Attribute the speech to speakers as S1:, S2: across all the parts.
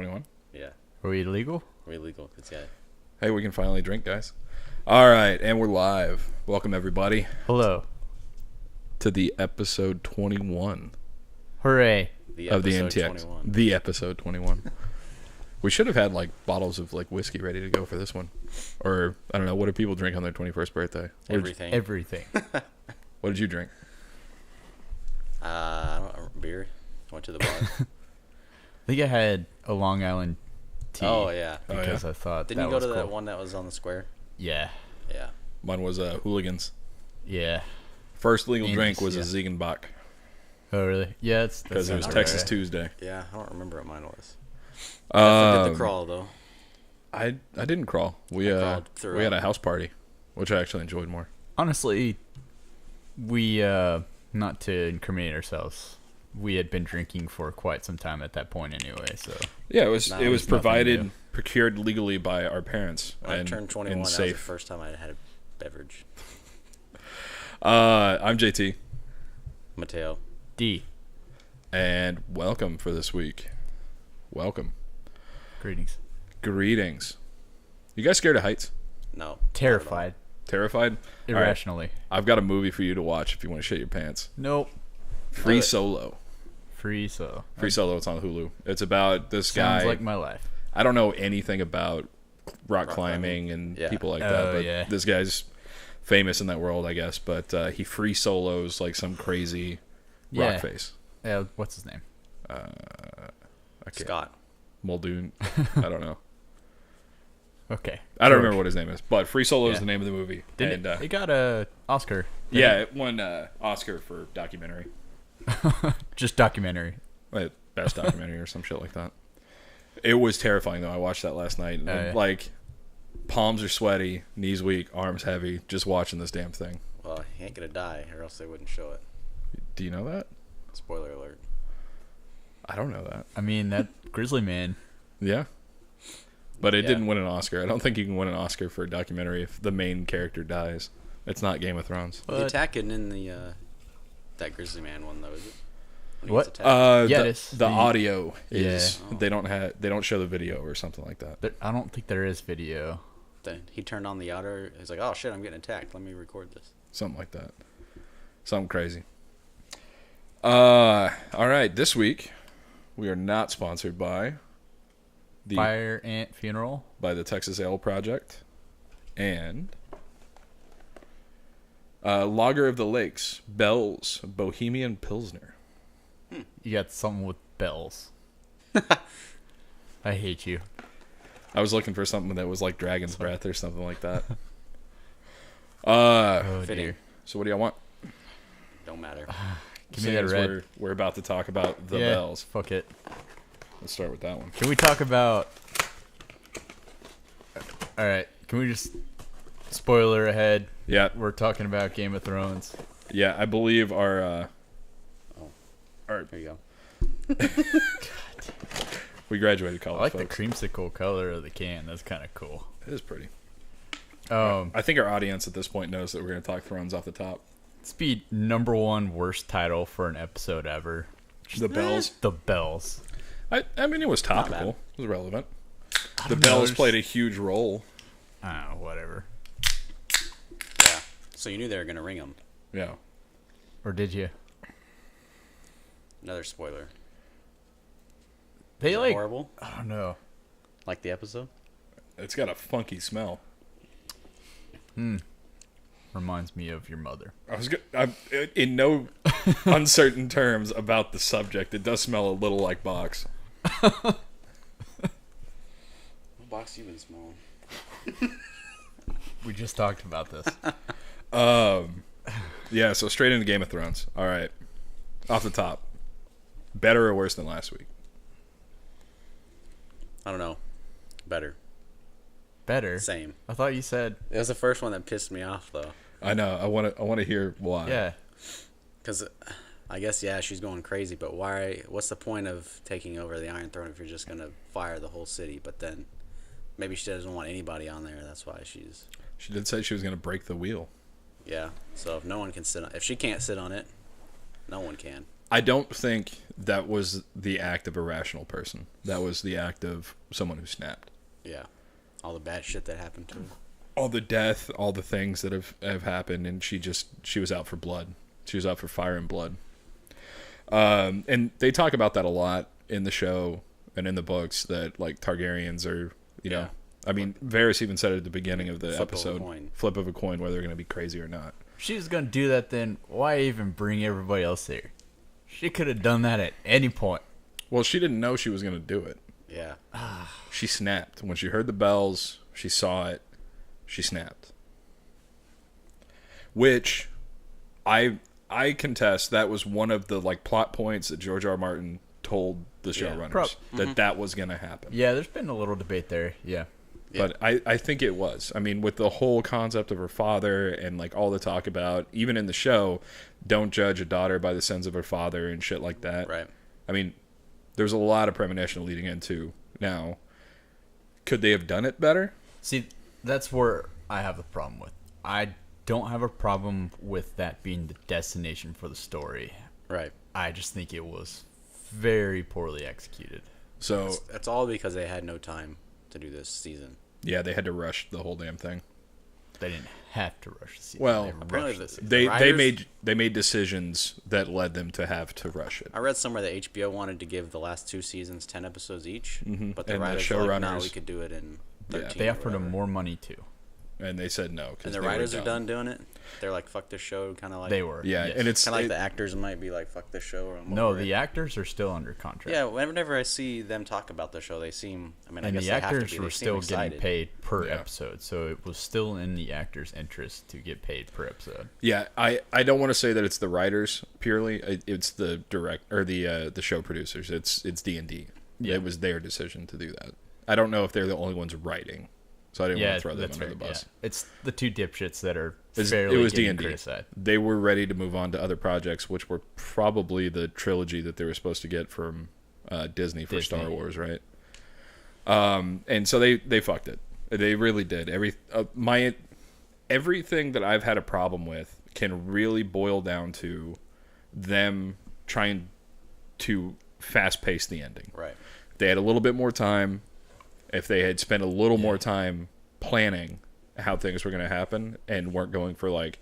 S1: 21?
S2: Yeah.
S3: Are we illegal?
S2: We're illegal. Cause, yeah.
S1: Hey, we can finally drink, guys. All right, and we're live. Welcome, everybody,
S3: Hello.
S1: to the episode 21
S3: Hooray.
S1: of the NTX.
S2: 21.
S1: The episode 21. We should have had, like, bottles of, like, whiskey ready to go for this one. Or, I don't know, what do people drink on their 21st birthday?
S2: Everything.
S3: Everything.
S1: What did you drink?
S2: I don't know, beer. Went to the bar.
S3: I think I had a Long Island tea.
S2: Oh, yeah.
S3: Because I thought
S2: Didn't
S3: that
S2: you go
S3: was
S2: to
S3: cool.
S2: that one that was on the square?
S3: Yeah.
S2: Yeah.
S1: Mine was Hooligans.
S3: Yeah.
S1: First legal
S3: And-
S1: drink was
S3: yeah.
S1: a Ziegenbach.
S3: Oh, really? Yeah, it's
S1: Because it was
S3: sounds
S1: Texas
S3: right.
S1: Tuesday.
S2: Yeah, I don't remember what mine was. I did the crawl, though.
S1: I didn't crawl. We
S2: crawled through
S1: we had
S2: it.
S1: a house party, which I actually enjoyed more.
S3: Honestly, we, not to incriminate ourselves, we had been drinking for quite some time at that point anyway, so.
S1: Yeah, it was
S2: No,
S1: it was
S3: it's nothing
S1: provided,
S3: new.
S1: procured legally by our parents.
S2: When I
S1: and,
S2: turned 21,
S1: and
S2: that was
S1: safe.
S2: the first time I had a beverage.
S1: I'm JT,
S2: Mateo.
S3: D.
S1: and welcome for this week. Welcome.
S3: Greetings.
S1: Greetings. You guys scared of heights?
S2: No.
S3: Terrified.
S1: Terrified? All right,
S3: Irrationally.
S1: I've got a movie for you to watch if you want to shit your pants.
S3: Nope.
S1: Free
S2: it.
S1: Solo.
S3: Free, so.
S1: Free Solo, it's on Hulu. It's about this
S3: Sounds
S1: guy.
S3: like my life.
S1: I don't know anything about rock climbing and
S2: Yeah.
S1: people like that,
S3: Oh,
S1: but
S3: yeah.
S1: this guy's famous in that world, I guess. But he free solos like some crazy
S3: Yeah.
S1: rock face.
S3: Yeah, what's his name?
S1: Okay.
S2: Scott.
S1: Muldoon. I don't know.
S3: Okay.
S1: I don't
S3: George.
S1: remember what his name is, but Free Solo is
S3: Yeah.
S1: the name of the movie.
S3: Didn't
S1: and
S3: it got a Oscar.
S1: yeah, it won Oscar for documentary,
S3: Just documentary.
S1: like, best documentary or some shit like that. It was terrifying though. I watched that last night, and
S3: Yeah.
S1: like palms are sweaty, knees weak, arms heavy, just watching this damn thing.
S2: Well, he ain't gonna die, or else they wouldn't show it.
S1: Do you know that?
S2: Spoiler alert.
S1: I don't know that.
S3: I mean, that Grizzly Man.
S1: Yeah. But it
S2: Yeah.
S1: didn't win an Oscar. I don't think you can win an Oscar for a documentary if the main character dies. It's not Game of Thrones.
S2: The
S3: But-
S2: attack isn't in the that Grizzly Man one though, is it? When he
S3: What?
S2: gets attacked?
S3: Yeah,
S1: the,
S3: it's
S1: the
S3: the-
S1: audio is
S2: Yeah.
S1: they don't show the video or something like that.
S3: I don't think there is video.
S2: Then he turned on the audio. He's like, "Oh shit, I'm getting attacked. Let me record this."
S1: Something like that. Something crazy. All right, this week we are not sponsored by
S3: Fire Ant Funeral.
S1: by the Texas Ale Project and Lager of the Lakes, Bell's Bohemian Pilsner.
S3: You got something with bells. I hate you.
S1: I was looking for something that was like Dragon's Breath or something like that.
S3: Oh,
S2: Fitting.
S3: dear.
S1: So what do y'all want?
S2: Don't matter.
S3: Give me that
S1: Seeing as
S3: red.
S1: We're about to talk about the
S3: Yeah,
S1: bells.
S3: fuck it.
S1: Let's start with that one.
S3: Can we talk about... Alright, can we just... Spoiler ahead.
S1: Yeah,
S3: We're talking about Game of Thrones.
S1: yeah. I believe our
S2: Here you go.
S1: we graduated
S3: I
S1: college.
S3: like the
S1: folks.
S3: creamsicle color of the can. That's kind of cool.
S1: It is pretty.
S3: I
S1: I think our audience at this point knows that we're going to talk Thrones off the top.
S3: It's be #1 worst title for an episode ever.
S1: The bells.
S3: The bells.
S1: I mean, it was
S2: Not bad.
S1: topical. It was relevant. The
S3: don't know,
S1: bells
S3: there's-
S1: played a huge role.
S3: I don't know, whatever.
S2: Yeah. So you knew they were gonna ring him.
S1: Yeah.
S3: Or did you?
S2: Another spoiler.
S3: They
S2: Is it
S3: like...
S2: horrible,
S3: I don't know.
S2: like the episode.
S1: It's got a funky smell.
S3: Reminds me of your mother.
S1: I'm in no uncertain terms about the subject. It does smell a little like box.
S2: What box you been smelling?
S3: We just talked about this.
S1: Yeah, so straight into Game of Thrones. All right. Off the top. Better or worse than last week?
S2: I don't know. Better.
S3: Better.
S2: Same.
S3: I thought you said...
S2: It was the first one that pissed me off though.
S1: I know. I want to hear why.
S3: Yeah.
S2: Because I guess, yeah, she's going crazy, but why? What's the point of taking over the Iron Throne if you're just going to fire the whole city? But then maybe she doesn't want anybody on there. That's why she's...
S1: She did say she was going to break the wheel.
S2: Yeah. So if no one can sit on... If she can't sit on it, no one can.
S1: I don't think that was the act of a rational person. That was the act of someone who snapped.
S2: Yeah. All the bad shit that happened to him.
S1: All the death, all the things that have happened, and she was out for blood. She was out for fire and blood. And they talk about that a lot in the show and in the books, that like Targaryens are, you know, I mean, Varys even said it at the beginning of the episode, flip of a coin, whether they're going to be crazy or not.
S3: She was going to do that, then why even bring everybody else there? She could have done that at any point.
S1: Well, she didn't know she was going to do it.
S2: Yeah.
S1: She snapped. When she heard the bells, she saw it, she snapped. Which, I contest, that was one of the like plot points that George R. R. Martin told the showrunners, that was going to happen.
S3: Yeah, there's been a little debate there, yeah.
S1: But I think it was. I mean, with the whole concept of her father and like all the talk about, even in the show, don't judge a daughter by the sins of her father and shit like that.
S2: Right.
S1: I mean, there's a lot of premonition leading into now. Could they have done it better?
S3: See, that's where I have the problem with. I don't have a problem with that being the destination for the story.
S2: Right.
S3: I just think it was very poorly executed.
S1: So
S2: that's all because they had no time to do this season.
S1: Yeah, they had to rush the whole damn thing.
S3: They didn't have to rush the season.
S1: Well,
S2: apparently
S1: they made decisions that led them to have to rush it.
S2: I read somewhere that HBO wanted to give the last 2 seasons 10 episodes each, but the
S1: And the
S2: writers were like, no,
S1: showrunners-
S2: we could do it in 13.
S3: They
S2: or
S3: offered them
S2: whatever.
S3: more money too.
S1: And they said no.
S2: And the writers are done doing it. They're like, fuck this show, kind of like.
S3: They were.
S1: Yeah,
S3: yes.
S1: and it's
S2: Kind of like the actors might be like, fuck this show. Or I'm
S3: No,
S2: over
S3: the
S2: it.
S3: actors are still under contract.
S2: Yeah, whenever I see them talk about the show, they seem. I mean, I
S3: And
S2: guess
S3: the
S2: they have to
S3: actors
S2: be.
S3: were
S2: They seem
S3: still
S2: excited.
S3: getting paid per
S1: Yeah.
S3: episode, so it was still in the actors' interest to get paid per episode.
S1: Yeah, I don't want to say that it's the writers purely. It's the direct or the show producers. It's D&D.
S3: Yeah.
S1: It was their decision to do that. I don't know if they're the only ones writing, so I didn't want to throw them
S3: that's
S1: under
S3: right.
S1: the bus.
S3: Yeah. It's the two dipshits that are
S1: It
S3: fairly
S1: was
S3: getting
S1: D&D.
S3: criticized.
S1: They were ready to move on to other projects, which were probably the trilogy that they were supposed to get from Disney for Star Wars, right? And so they fucked it. They really did. Everything that I've had a problem with can really boil down to them trying to fast pace the ending.
S2: Right.
S1: If they had a little bit more time, if they had spent a little more time planning how things were going to happen and weren't going for like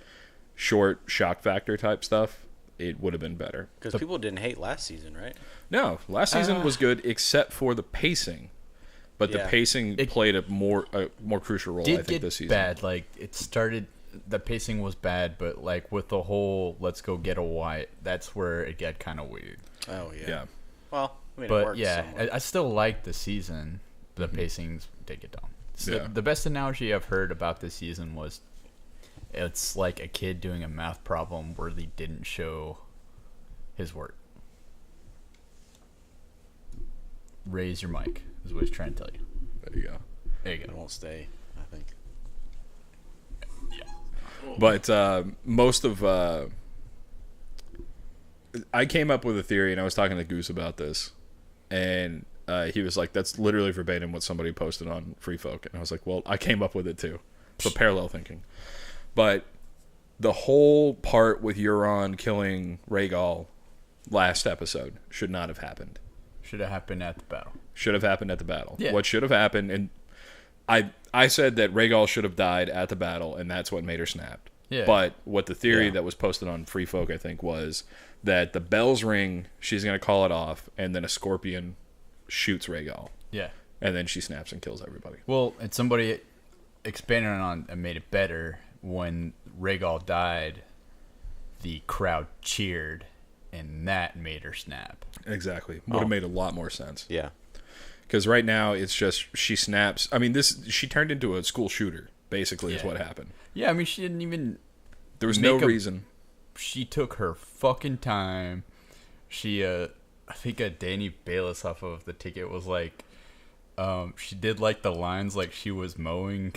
S1: short shock factor type stuff, it would have been better.
S2: Because people didn't hate last season, right?
S1: No, last season was good except for the pacing. But the
S2: Yeah.
S1: pacing played a more crucial role, I
S3: Did
S1: think,
S3: get
S1: this season.
S3: bad. Like it started, the pacing was bad, but like with the whole "let's go get a Wyatt," that's where it got kind of weird.
S2: Oh yeah.
S1: Yeah.
S2: Well, I mean, it
S3: But
S2: worked
S3: yeah,
S2: somewhat.
S3: I still liked the season. The pacings did get down. So
S1: Yeah.
S3: the best analogy I've heard about this season was, it's like a kid doing a math problem where they didn't show his work. Raise your mic is what he's trying to tell you.
S1: There you go.
S3: There you
S2: It
S3: go.
S2: won't stay, I think.
S1: But most of I came up with a theory, and I was talking to Goose about this, and he was like, "That's literally verbatim what somebody posted on Free Folk," and I was like, "Well, I came up with it too." So parallel thinking, but the whole part with Euron killing Rhaegal last episode should not have happened.
S3: Should have happened at the battle.
S1: Should have happened at the battle.
S3: Yeah.
S1: What should have happened, and I said that Rhaegal should have died at the battle, and that's what made her snap.
S3: Yeah.
S1: But what the theory
S3: Yeah.
S1: that was posted on Free Folk, I think, was that the bells ring, she's going to call it off, and then a scorpion shoots Rhaegal,
S3: Yeah.
S1: and then she snaps and kills everybody.
S3: Well, and somebody expanded on and made it better. When Rhaegal died, the crowd cheered, and that made her snap.
S1: Exactly. Would have made a lot more sense.
S2: Yeah.
S1: Because right now, it's just she snaps. I mean, she turned into a school shooter, basically, is
S3: Yeah.
S1: what happened.
S3: Yeah, I mean, she didn't even.
S1: There was no
S3: Make a-
S1: reason.
S3: She took her fucking time. She, I think Danny Bayless off of the ticket was like, she did like the lines like she was mowing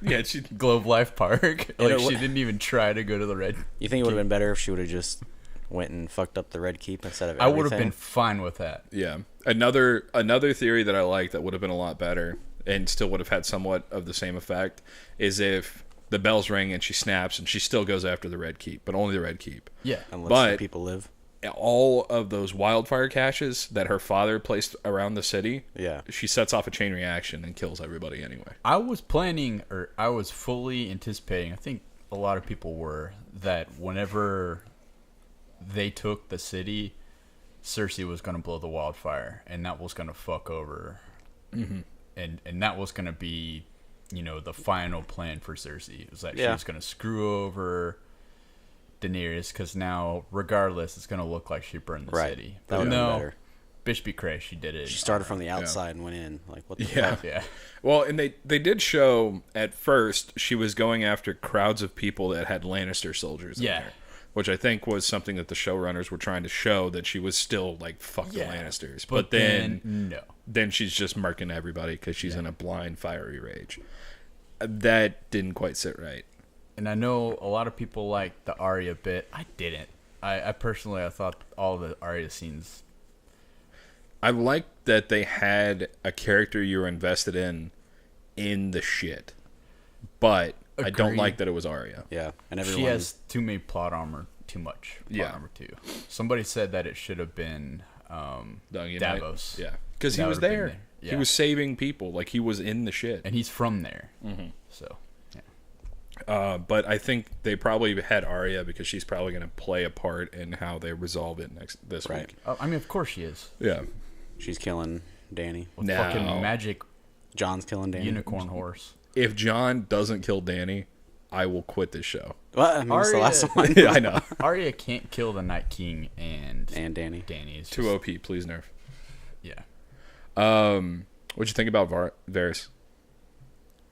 S1: Yeah, she
S3: Globe Life Park.
S2: You
S3: Like
S2: know,
S3: she didn't even try to go to the red.
S2: You think it would have been better if she would have just went and fucked up the Red Keep instead of
S3: I
S2: everything?
S3: would have been fine with that.
S1: Yeah. Another theory that I like that would have been a lot better and still would have had somewhat of the same effect is if the bells ring and she snaps and she still goes after the Red Keep, but only the Red Keep.
S3: Yeah.
S2: And lets
S1: but-
S2: the people live.
S1: all of those wildfire caches that her father placed around the city,
S2: Yeah.
S1: she sets off a chain reaction and kills everybody anyway.
S3: I was planning, or I was fully anticipating, I think a lot of people were, that whenever they took the city, Cersei was going to blow the wildfire, and that was going to fuck over. Mm-hmm. And that was going to be, the final plan for Cersei. It was that she was going to screw over Daenerys, because now, regardless, it's going to look like she burned the city.
S2: That would be better.
S3: Bishop Cray, she did it.
S2: She started from the outside and went in. Like, what the fuck?
S3: Yeah.
S1: Well, and they did show, at first, she was going after crowds of people that had Lannister soldiers in there. Which I think was something that the showrunners were trying to show, that she was still, like, fuck the Lannisters. But then
S3: no.
S1: Then she's just murking everybody because she's in a blind, fiery rage. That didn't quite sit right.
S3: And I know a lot of people like the Arya bit. I didn't. I personally, I thought all the Arya scenes...
S1: I like that they had a character you were invested in the shit. But I don't like that it was Arya.
S2: Yeah. And everyone...
S3: She has too many plot armor, too much plot armor too. Somebody said that it should have been Davos.
S1: Yeah. Because he was there.
S3: Yeah.
S1: He was saving people. Like, he was in the shit.
S3: And he's from there.
S1: Mm-hmm.
S3: So, yeah.
S1: But I think they probably had Arya because she's probably going to play a part in how they resolve it this week.
S3: I mean, of course she is.
S1: Yeah.
S2: She's killing Dany.
S3: With fucking magic
S2: John's killing Dany.
S3: unicorn horse.
S1: If Jon doesn't kill Dany, I will quit this show.
S2: What? I mean, it's the last one.
S1: Yeah, I know.
S3: Arya can't kill the Night King and
S2: Dany.
S3: Dany is
S1: Too OP, please nerf.
S3: Yeah.
S1: What'd you think about Varys?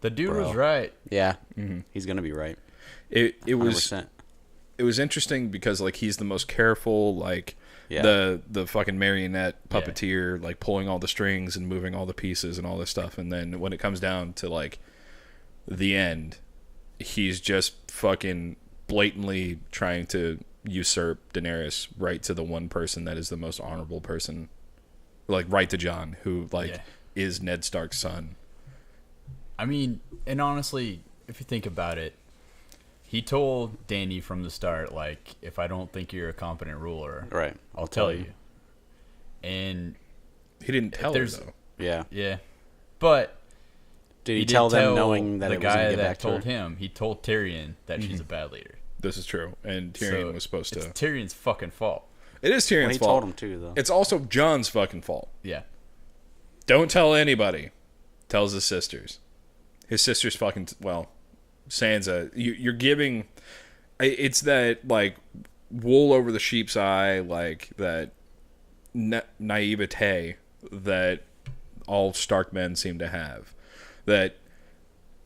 S3: The dude was right.
S2: Yeah. Mm-hmm. He's going to be right.
S1: It
S2: 100%.
S1: was interesting because, like, he's the most careful, like, the fucking marionette puppeteer, like, pulling all the strings and moving all the pieces and all this stuff. And then when it comes down to, like, the end, he's just fucking blatantly trying to usurp Daenerys right to the one person that is the most honorable person. Like, right to Jon, who, like, is Ned Stark's son.
S3: I mean, and honestly, if you think about it, he told Dany from the start, like, if I don't think you're a competent ruler,
S2: right,
S3: I'll tell you. And
S1: he didn't tell her, though.
S2: Yeah.
S3: Yeah. But
S2: did he tell them knowing that
S3: the
S2: it was going
S3: guy
S2: to get
S3: that
S2: back to
S3: told
S2: her?
S3: him? He told Tyrion that she's a bad leader.
S1: This is true. And Tyrion was supposed to.
S3: It's Tyrion's fucking fault.
S1: It is Tyrion's
S2: he
S1: fault.
S2: told him too, though.
S1: It's also Jon's fucking fault.
S3: Yeah.
S1: Don't tell anybody. Tells his sisters. His sisters fucking, Sansa, you're giving, it's that, like, wool over the sheep's eye, like, that naivete that all Stark men seem to have. That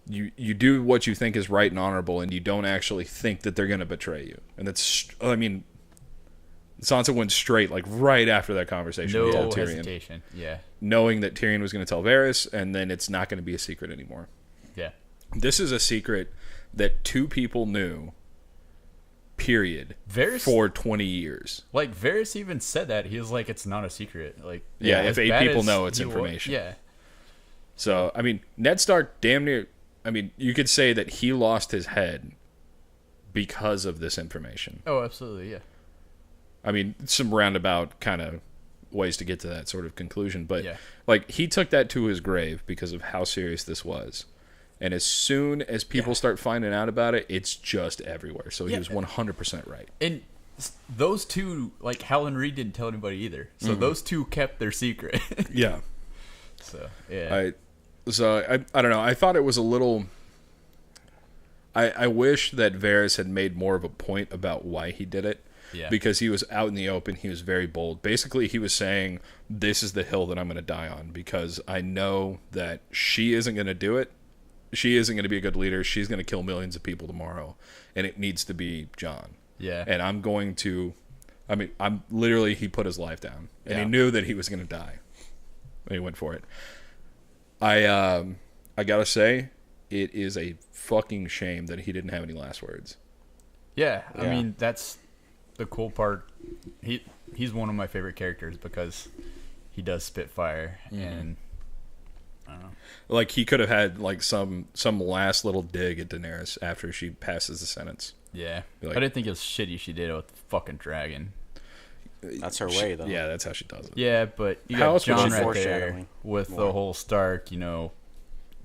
S1: you do what you think is right and honorable, and you don't actually think that they're going to betray you. And that's, I mean, Sansa went straight, like, right after that conversation with Tyrion.
S3: Hesitation. Yeah.
S1: Knowing that Tyrion was going to tell Varys, and then it's not going to be a secret anymore.
S3: Yeah.
S1: This is a secret that two people knew, period, for 20 years.
S3: Like, Varys even said that. He was like, it's not a secret. Like,
S1: yeah, if 8 people know, it's information.
S3: Yeah.
S1: So, I mean, Ned Stark damn near, I mean, you could say that he lost his head because of this information.
S3: Oh, absolutely, yeah.
S1: I mean, some roundabout kind of ways to get to that sort of conclusion. But, like, he took that to his grave because of how serious this was. And as soon as people start finding out about it, it's just everywhere. So he was 100% right.
S3: And those two, like, Helen Reed didn't tell anybody either. So those two kept their secret.
S1: Yeah.
S3: So, yeah.
S1: I don't know. I thought it was a little... I wish that Varys had made more of a point about why he did it.
S3: Yeah.
S1: Because he was out in the open. He was very bold. Basically, he was saying, this is the hill that I'm going to die on because I know that she isn't going to do it. She isn't going to be a good leader. She's going to kill millions of people tomorrow. And it needs to be Jon.
S3: Yeah.
S1: And I'm going to... I mean, he put his life down. And he knew that he was going to die. And he went for it. I got to say, it is a fucking shame that he didn't have any last words.
S3: Yeah. I mean, that's the cool part. He's one of my favorite characters because he does spit fire. And... I don't know.
S1: Like, he could have had, like, some last little dig at Daenerys after she passes the sentence.
S3: Yeah.
S1: Like,
S3: I didn't think it was shitty she did it with the fucking dragon.
S2: That's her way, though.
S1: Yeah, that's how she does it.
S3: Yeah, but you
S1: How
S3: got
S1: else would
S3: John
S1: she
S3: right there
S2: foreshadowing
S3: with
S2: more?
S3: the whole Stark,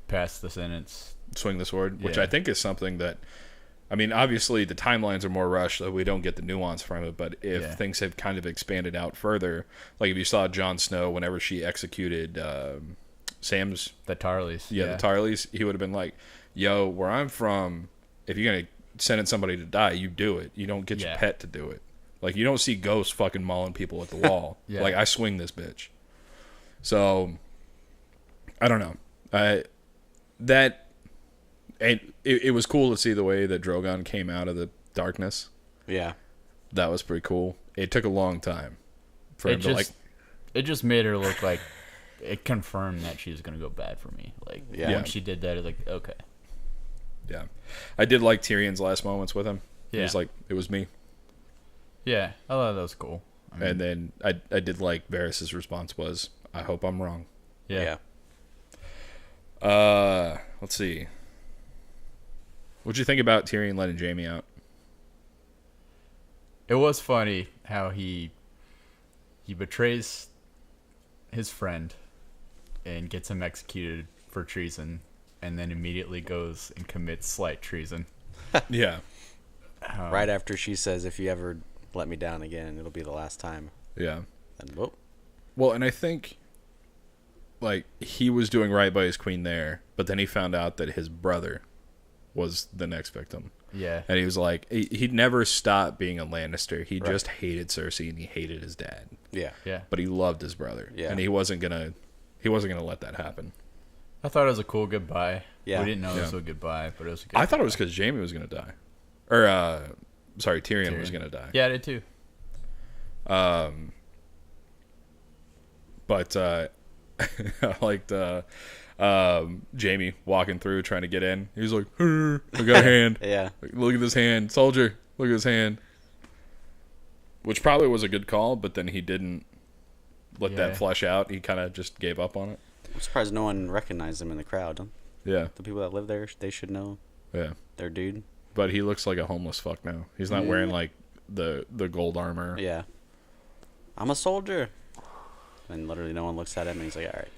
S3: past the sentence.
S1: Swing the sword, which
S3: Yeah.
S1: I think is something that, I mean, obviously the timelines are more rushed, so we don't get the nuance from it. But if things have kind of expanded out further, like if you saw Jon Snow whenever she executed Sam's,
S3: The Tarleys.
S1: the Tarleys, he would have been like, "Yo, where I'm from, if you're gonna send somebody to die, you do it. You don't get your pet to do it. Like you don't see ghosts fucking mauling people at the wall. Like I swing this bitch." So I don't know. And it was cool to see the way that Drogon came out of the darkness.
S2: Yeah.
S1: That was pretty cool. It took a long time for him to like.
S3: It just made her look like it confirmed that she was gonna go bad for me. Like when she did that, it was like okay.
S1: Yeah, I did like Tyrion's last moments with him.
S3: Yeah.
S1: He was like, it was me.
S3: Yeah, I thought that was cool. I mean,
S1: And then I did like Varys' response was, "I hope I'm wrong."
S3: yeah.
S1: Let's see. What'd you think about Tyrion letting Jaime out?
S3: It was funny how he betrays his friend and gets him executed for treason, and then immediately goes and commits slight treason.
S1: Yeah.
S2: Right after she says, "If you ever let me down again, it'll be the last time."
S1: Yeah.
S2: And whoop.
S1: Well, and I think like he was doing right by his queen there, but then he found out that his brother was the next victim.
S3: Yeah.
S1: And he was like, he'd never stopped being a Lannister. He just hated Cersei and he hated his dad.
S2: Yeah.
S3: Yeah.
S1: But he loved his brother.
S2: Yeah.
S1: And he wasn't gonna let that happen.
S3: I thought it was a cool goodbye.
S2: Yeah.
S3: We didn't know it was
S1: Yeah.
S3: a goodbye, but it was a good
S1: I thought it was because Jaime was gonna die. Or sorry, Tyrion was gonna die.
S3: Yeah, I did too.
S1: But I liked Jaime walking through trying to get in. He was like, I got a hand.
S2: Yeah.
S1: Like, look at this hand. Soldier, look at his hand. Which probably was a good call, but then he didn't let that flesh out. He kind of just gave up on it.
S2: I'm surprised no one recognized him in the crowd.
S1: Yeah.
S2: The people that live there, they should know
S1: Yeah.
S2: their dude.
S1: But he looks like a homeless fuck now. He's not wearing like the gold armor.
S2: Yeah. I'm a soldier. And literally no one looks at him and he's like, all right.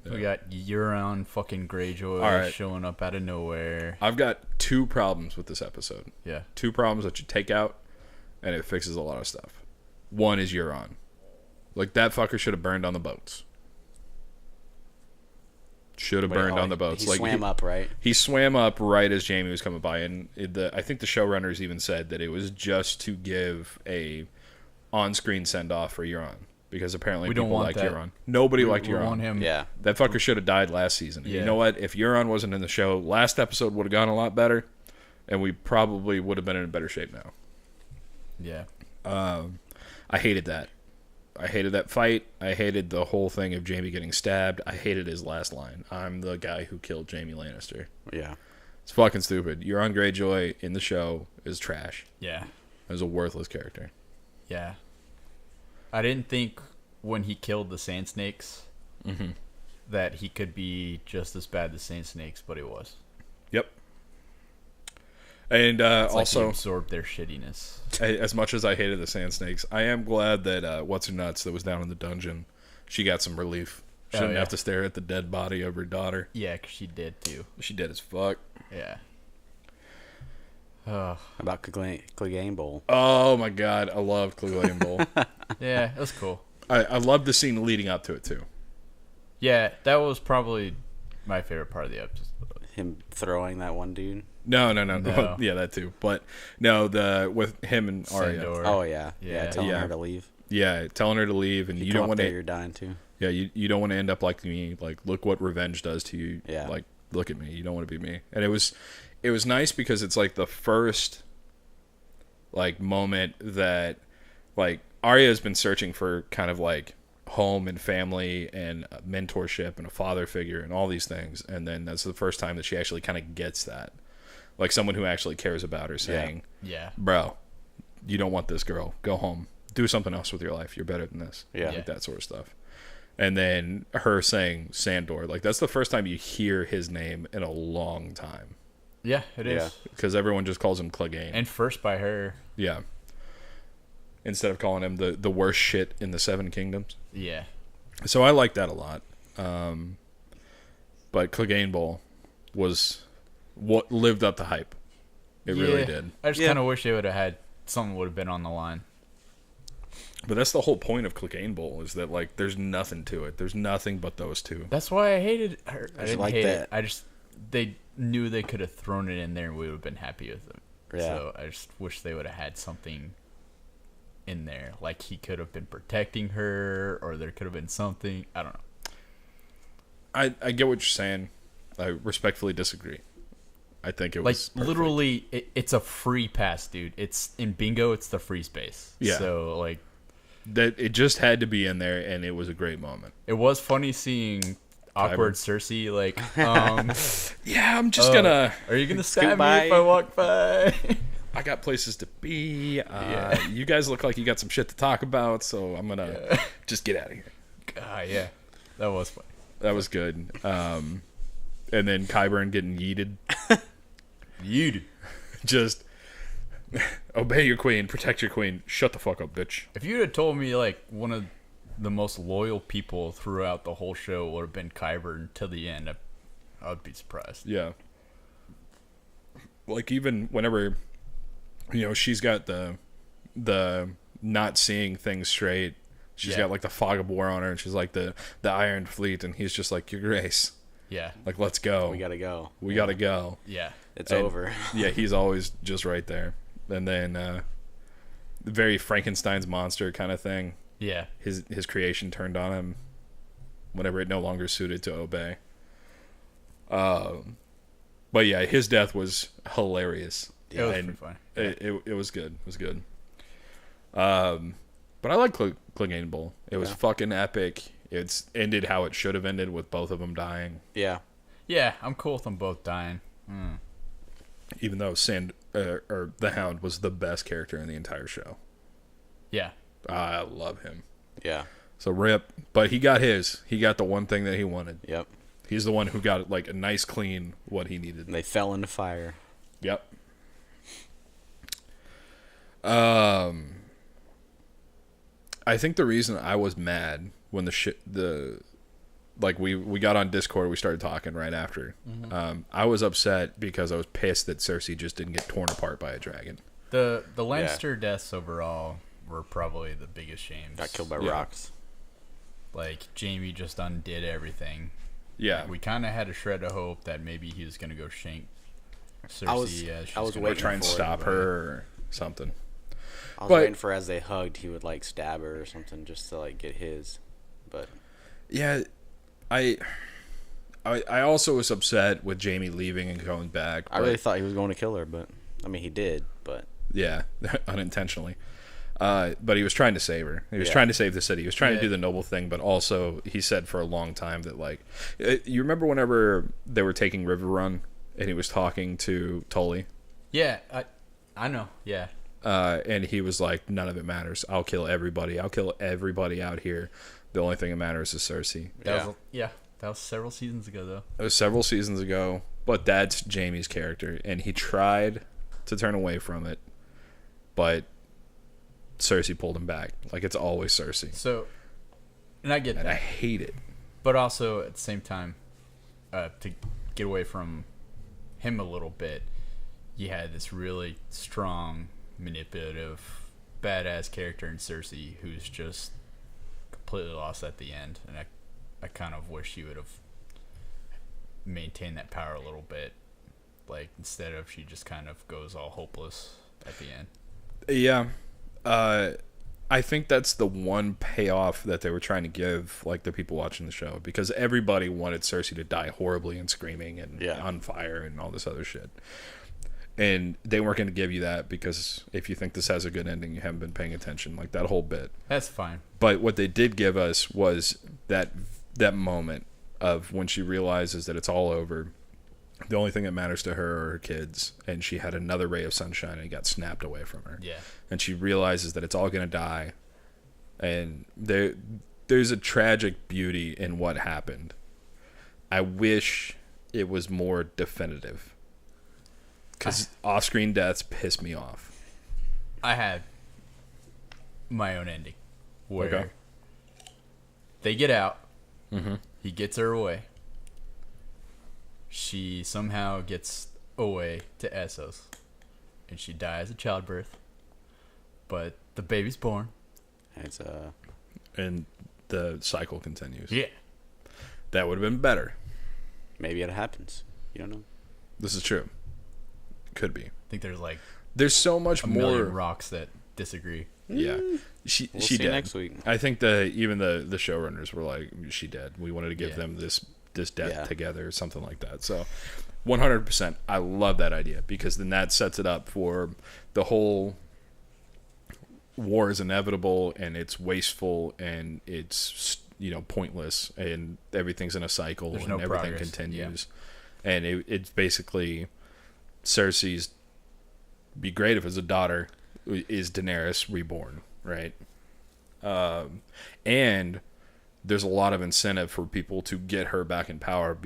S1: Yeah.
S3: We got Euron fucking Greyjoy
S1: All right.
S3: showing up out of nowhere.
S1: I've got 2 problems with this episode.
S3: Yeah.
S1: 2 problems that you take out, and it fixes a lot of stuff. One is Euron. Like, that fucker should have burned on the boats. Should have burned on the boats.
S2: He
S1: Like
S2: swam up, right?
S1: He swam up right as Jaime was coming by, and I think the showrunners even said that it was just to give a on-screen send-off for Euron, because apparently
S3: We don't
S1: people
S3: want
S1: like
S3: that.
S1: Euron. Nobody liked
S3: We
S1: Euron.
S3: want him.
S2: Yeah.
S1: That fucker should have died last season.
S3: Yeah.
S1: You know what? If Euron wasn't in the show, last episode would have gone a lot better, and we probably would have been in better shape now.
S3: Yeah.
S1: I hated that. I hated that fight. I hated the whole thing of Jaime getting stabbed. I hated his last line. I'm the guy who killed Jaime Lannister.
S2: Yeah.
S1: It's fucking stupid. Euron Greyjoy in the show is trash.
S3: Yeah.
S1: Is a worthless character.
S3: Yeah. I didn't think when he killed the Sand Snakes that he could be just as bad as Sand Snakes, but he was.
S1: Yep. And
S3: It's like
S1: also,
S3: he absorbed their shittiness.
S1: as much as I hated the Sand Snakes, I am glad that What's-Her-Nuts that was down in the dungeon, she got some relief. She didn't have to stare at the dead body of her daughter.
S3: Yeah, 'cause she did too.
S1: She did as fuck.
S3: Yeah.
S2: About Clegane Bowl.
S1: Oh my god, I loved Clegane Bowl.
S3: Yeah, it was cool.
S1: I loved the scene leading up to it too.
S3: Yeah, that was probably my favorite part of the episode.
S2: Him throwing that one dude.
S1: No.
S3: No.
S1: Yeah, that too. But no, with him and Arya.
S3: Sandor.
S2: Oh, yeah.
S3: Yeah.
S2: Yeah, telling
S1: Yeah.
S2: her to leave.
S1: Yeah, telling her to leave, and you
S2: Come
S1: don't
S2: up
S1: want
S2: there,
S1: to.
S2: you're dying too.
S1: Yeah, you don't want to end up like me. Like, look what revenge does to you.
S2: Yeah.
S1: Like, look at me. You don't want to be me. And it was nice because it's like the first like moment that like Arya's been searching for kind of like home and family and mentorship and a father figure and all these things, and then that's the first time that she actually kind of gets that, like someone who actually cares about her saying,
S3: Yeah.
S1: bro, you don't want this girl, go home, do something else with your life, you're better than this.
S2: Yeah.
S1: Like that sort of stuff. And then her saying Sandor, like that's the first time you hear his name in a long time,
S3: Yeah, it is.
S2: Yeah.
S1: because everyone just calls him Clegane.
S3: And first by her.
S1: Yeah. instead of calling him the worst shit in the Seven Kingdoms.
S3: Yeah.
S1: So I like that a lot. But Clegane Bowl was what lived up to hype. It really did.
S3: I just kind of wish they would have had something would have been on the line.
S1: But that's the whole point of Clegane Bowl is that like there's nothing to it. There's nothing but those two.
S3: That's why I hated it. I didn't
S2: like
S3: hate
S2: that.
S3: it. I just they knew they could have thrown it in there and we would have been happy with it.
S2: Yeah.
S3: So I just wish they would have had something in there. Like he could have been protecting her or there could have been something. I don't know.
S1: I get what you're saying. I respectfully disagree. I think it was perfect.
S3: Literally it's a free pass, dude. It's in bingo, it's the free space.
S1: Yeah.
S3: So like
S1: that it just had to be in there, and it was a great moment.
S3: it was funny seeing awkward Cersei like
S1: Yeah, I'm just gonna.
S3: are you gonna stab me
S2: by.
S3: if I walk by?
S1: I got places to be. You guys look like you got some shit to talk about, so I'm gonna just get out of here.
S3: Yeah. That was funny.
S1: That was good. And then Qyburn getting yeeted.
S3: Yeeted.
S1: Just obey your queen, protect your queen. Shut the fuck up, bitch.
S3: If you'd have told me like one of the most loyal people throughout the whole show would have been Qyburn till the end, I would be surprised.
S1: Yeah. Like even whenever, she's got the not seeing things straight. She's got like the fog of war on her, and she's like the Iron Fleet, and he's just like, Your Grace.
S3: Yeah.
S1: Like, let's go.
S2: We gotta go.
S1: We gotta go.
S3: Yeah.
S2: It's over.
S1: Yeah, he's always just right there. And then very Frankenstein's monster kind of thing.
S3: Yeah.
S1: His creation turned on him whenever it no longer suited to obey. But yeah, his death was hilarious.
S3: It was pretty funny.
S1: It was good. It was good. But I like Clegane Bowl. It was fucking epic. It's ended how it should have ended with both of them dying.
S2: Yeah.
S3: Yeah, I'm cool with them both dying.
S1: Even though or the Hound was the best character in the entire show.
S3: Yeah.
S1: I love him.
S2: Yeah.
S1: So rip. But he got his. He got the one thing that he wanted.
S2: Yep.
S1: He's the one who got like a nice clean what he needed.
S2: And they fell into fire.
S1: Yep. I think the reason I was mad when we got on Discord, we started talking right after. I was upset because I was pissed that Cersei just didn't get torn apart by a dragon.
S3: The Lannister deaths overall were probably the biggest shames.
S2: Got killed by rocks.
S3: Like Jaime just undid everything.
S1: Yeah.
S3: We kind of had a shred of hope that maybe he was going to go shank Cersei.
S2: I was
S1: Or
S2: waiting
S1: try and
S2: for it,
S1: stop
S2: but-
S1: her or something.
S2: I was
S1: But-
S2: waiting for as they hugged, he would like stab her or something just to like get his. But
S1: Yeah, I also was upset with Jaime leaving and going back.
S2: I really thought he was going to kill her, but I mean he did, but
S1: Yeah, unintentionally. But he was trying to save her. He was trying to save the city. He was trying to do the noble thing, but also he said for a long time that like, you remember whenever they were taking River Run and he was talking to Tully?
S3: Yeah, I know. Yeah.
S1: And he was like, none of it matters. I'll kill everybody. I'll kill everybody out here. The only thing that matters is Cersei.
S3: That was several seasons ago, though.
S1: It was several seasons ago, but that's Jaime's character, and he tried to turn away from it, but Cersei pulled him back. Like, it's always Cersei.
S3: So, and I get
S1: And
S3: that.
S1: I hate it.
S3: But also, at the same time, to get away from him a little bit, you had this really strong, manipulative, badass character in Cersei who's just completely lost at the end. And I kind of wish she would have maintained that power a little bit. Like, instead of she just kind of goes all hopeless at the end.
S1: Yeah. I think that's the one payoff that they were trying to give, like, the people watching the show, because everybody wanted Cersei to die horribly and screaming and on fire and all this other shit. And they weren't going to give you that because if you think this has a good ending, you haven't been paying attention, like that whole bit.
S3: That's fine.
S1: But what they did give us was that moment of when she realizes that it's all over. The only thing that matters to her are her kids, and she had another ray of sunshine and it got snapped away from her.
S3: Yeah.
S1: And she realizes that it's all going to die. And there's a tragic beauty in what happened. I wish it was more definitive. Because off-screen deaths piss me off.
S3: I had my own ending, where
S1: Okay.
S3: they get out.
S1: Mm-hmm.
S3: He gets her away. She somehow gets away to Essos, and she dies of childbirth. But the baby's born.
S2: It's
S1: And the cycle continues.
S3: Yeah.
S1: That would have been better.
S2: maybe it happens. You don't know.
S1: This is true. Could be.
S3: I think there's like
S1: There's so much
S3: a
S1: more.
S3: million rocks that disagree.
S1: Yeah, she
S2: We'll
S1: she
S2: see
S1: did.
S2: next week.
S1: I think even the showrunners were like, she did. We wanted to give them this death
S2: Yeah.
S1: together or something like that. So 100%, I love that idea, because then that sets it up for the whole war is inevitable and it's wasteful and it's pointless and everything's in a cycle.
S3: There's
S1: and
S3: no
S1: everything
S3: progress.
S1: continues. And it's basically Cersei's. Be great if it's a daughter. Is Daenerys reborn, right? And there's a lot of incentive for people to get her back in power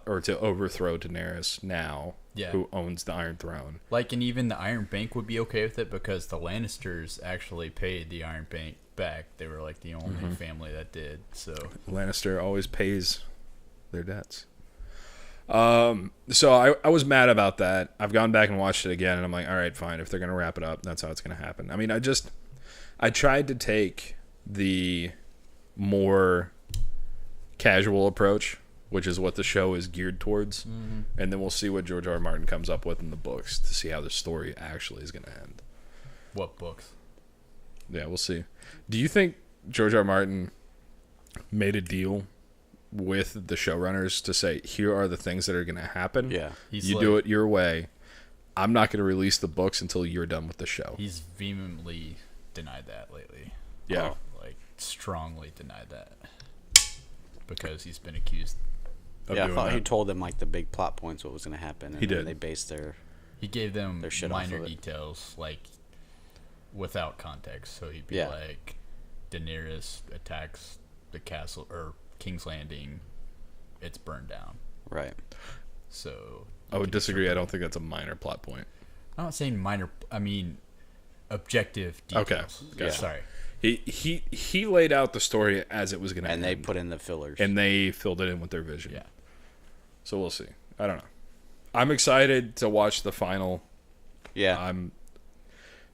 S1: or to overthrow Daenerys now, who owns the Iron Throne.
S3: Like, and even the Iron Bank would be okay with it, because the Lannisters actually paid the Iron Bank back. They were like the only family that did. So
S1: Lannister always pays their debts. So I was mad about that. I've gone back and watched it again, and I'm like, all right, fine. If they're going to wrap it up, that's how it's going to happen. I mean, I tried to take the more casual approach, which is what the show is geared towards. Mm-hmm. And then we'll see what George R. R. Martin comes up with in the books to see how the story actually is going to end.
S3: what books?
S1: Yeah, we'll see. Do you think George R. R. Martin made a deal with the showrunners to say, here are the things that are going to happen?
S2: Yeah.
S1: You do it your way. I'm not going to release the books until you're done with the show.
S3: He's vehemently denied that lately.
S1: Yeah.
S3: Like, strongly denied that. Because he's been accused.
S2: Yeah, I thought he told them like the big plot points, what was going to happen. And
S1: He did.
S2: They based their.
S3: He gave them
S2: Their shit off
S3: minor
S2: of it.
S3: details, like, without context. So he'd be
S2: Yeah.
S3: like, Daenerys attacks the castle, or King's Landing, it's burned down.
S2: Right.
S3: So
S1: I would disagree. I don't think that's a minor plot point.
S3: I'm not saying minor, I mean objective details.
S1: Okay, gotcha.
S3: Yeah. Sorry.
S1: He laid out the story as it was going to
S2: And
S1: end.
S2: they put in the fillers.
S1: And they filled it in with their vision.
S3: Yeah.
S1: So we'll see. I don't know. I'm excited to watch the final.
S2: Yeah.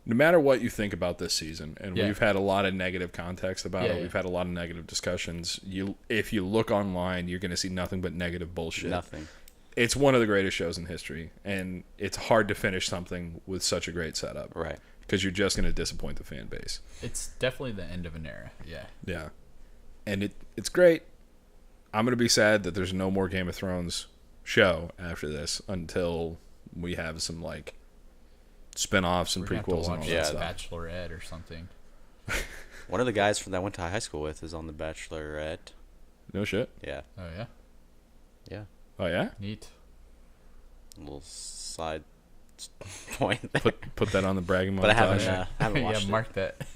S1: No matter what you think about this season, and
S3: Yeah.
S1: we've had a lot of negative context about it.
S3: Yeah.
S1: We've had a lot of negative discussions. If you look online, you're going to see nothing but negative bullshit.
S2: Nothing.
S1: It's one of the greatest shows in history, and it's hard to finish something with such a great setup.
S2: Right.
S1: Because you're just going to disappoint the fan base.
S3: It's definitely the end of an era. Yeah.
S1: Yeah. And it's great. I'm going to be sad that there's no more Game of Thrones show after this until we have some, like, spin-offs and
S3: We're gonna have to
S1: prequels and all
S3: watch
S1: that
S2: Yeah.
S1: stuff.
S3: Bachelorette or something.
S2: One of the guys that I went to high school with is on The Bachelorette.
S1: No shit?
S2: Yeah.
S3: Oh yeah.
S2: Yeah.
S1: Oh, yeah?
S3: Neat.
S2: A little side point.
S1: Put that on the bragging montage.
S2: But I haven't watched
S3: Yeah,
S2: it.
S3: mark that.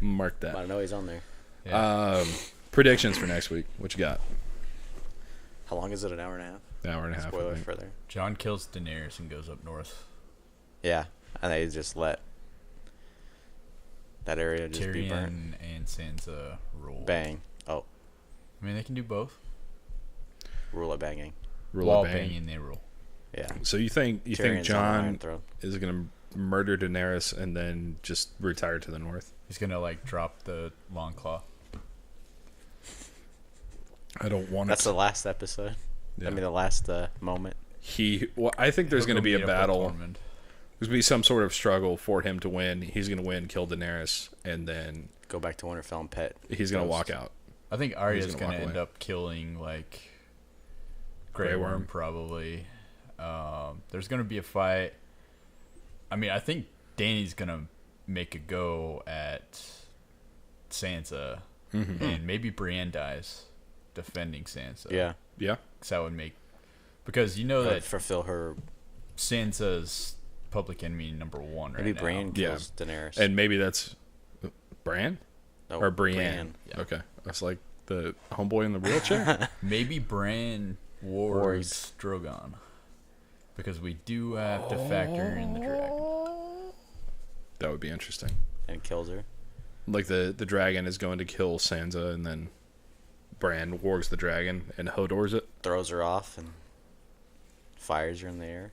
S1: Mark
S2: But I
S1: that.
S2: know he's on there.
S3: Yeah.
S1: Predictions for next week. What you got?
S2: How long is it? An hour and a half?
S1: An hour and a half. I
S2: Spoilers
S1: think.
S2: further.
S3: John kills Daenerys and goes up north.
S2: Yeah. And they just let that area just be burnt.
S3: Tyrion and Sansa rule.
S2: Bang. Oh,
S3: I mean, they can do both.
S2: rule of banging.
S1: Rule
S3: While
S1: of bang.
S3: banging, they rule.
S2: Yeah.
S1: So you think
S2: Tyrion's on the
S1: John
S2: Iron Throne.
S1: is going to murder Daenerys and then just retire to the north?
S3: He's gonna like drop the long claw.
S1: I don't want
S2: That's
S1: it.
S2: the last episode.
S1: Yeah.
S2: I mean, the last moment.
S1: I think there's
S3: He'll
S1: going to
S3: go
S1: be a
S3: meet up with
S1: battle.
S3: Tormund.
S1: There's going to be some sort of struggle for him to win. He's going to win, kill Daenerys, and then
S2: Go back to Winterfell and pet.
S1: he's going to
S2: Ghost.
S1: walk out.
S3: I think Arya's
S1: gonna
S3: gonna
S1: walk
S3: end
S1: away.
S3: up killing like
S1: Grey
S3: Grey
S1: Worm.
S3: Worm probably. There's gonna be a fight. I mean, I think Dany's gonna make a go at Sansa, and maybe Brienne dies defending Sansa.
S2: Yeah.
S1: Yeah.
S3: 'Cause that would make, because you know
S2: That
S3: that
S2: fulfill her.
S3: Sansa's public enemy number one right
S2: Maybe
S3: now.
S2: Brienne
S1: Yeah.
S2: kills Daenerys.
S1: And maybe that's Bran?
S2: No,
S1: Or Brienne.
S3: Yeah.
S1: Okay. That's like the homeboy in the wheelchair?
S3: Maybe Bran wards Drogon, because we do have to factor in the dragon.
S1: That would be interesting.
S2: And kills her.
S1: Like the dragon is going to kill Sansa, and then Bran wargs the dragon and Hodor's it.
S2: Throws her off and fires her in the air.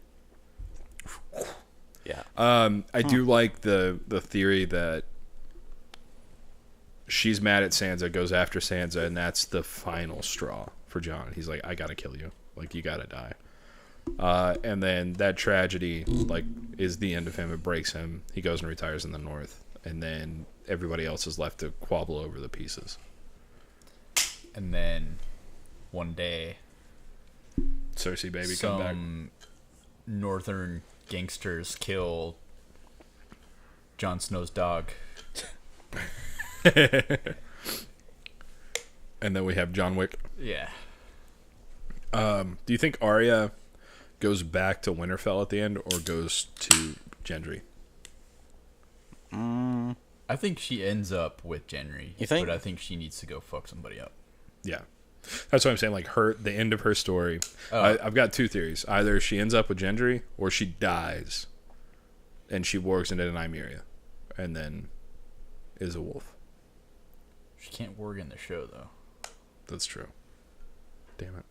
S2: Yeah.
S1: I do like the theory that she's mad at Sansa, goes after Sansa, and that's the final straw for Jon. He's like, I gotta kill you. Like, you gotta die. And then that tragedy, like, is the end of him. It breaks him. He goes and retires in the north. And then everybody else is left to quabble over the pieces.
S3: And then one day,
S1: Cersei, baby, come back.
S3: some northern gangsters kill Jon Snow's dog.
S1: And then we have John Wick.
S3: Yeah.
S1: Do you think Arya goes back to Winterfell at the end or goes to Gendry?
S3: I think she ends up with Gendry.
S2: You think?
S3: But I think she needs to go fuck somebody up.
S1: Yeah. That's what I'm saying. Like, the end of her story.
S3: Oh.
S1: I've got two theories. Either she ends up with Gendry or she dies and she wargs into Nymeria and then is a wolf.
S3: She can't work in the show, though.
S1: That's true. Damn it.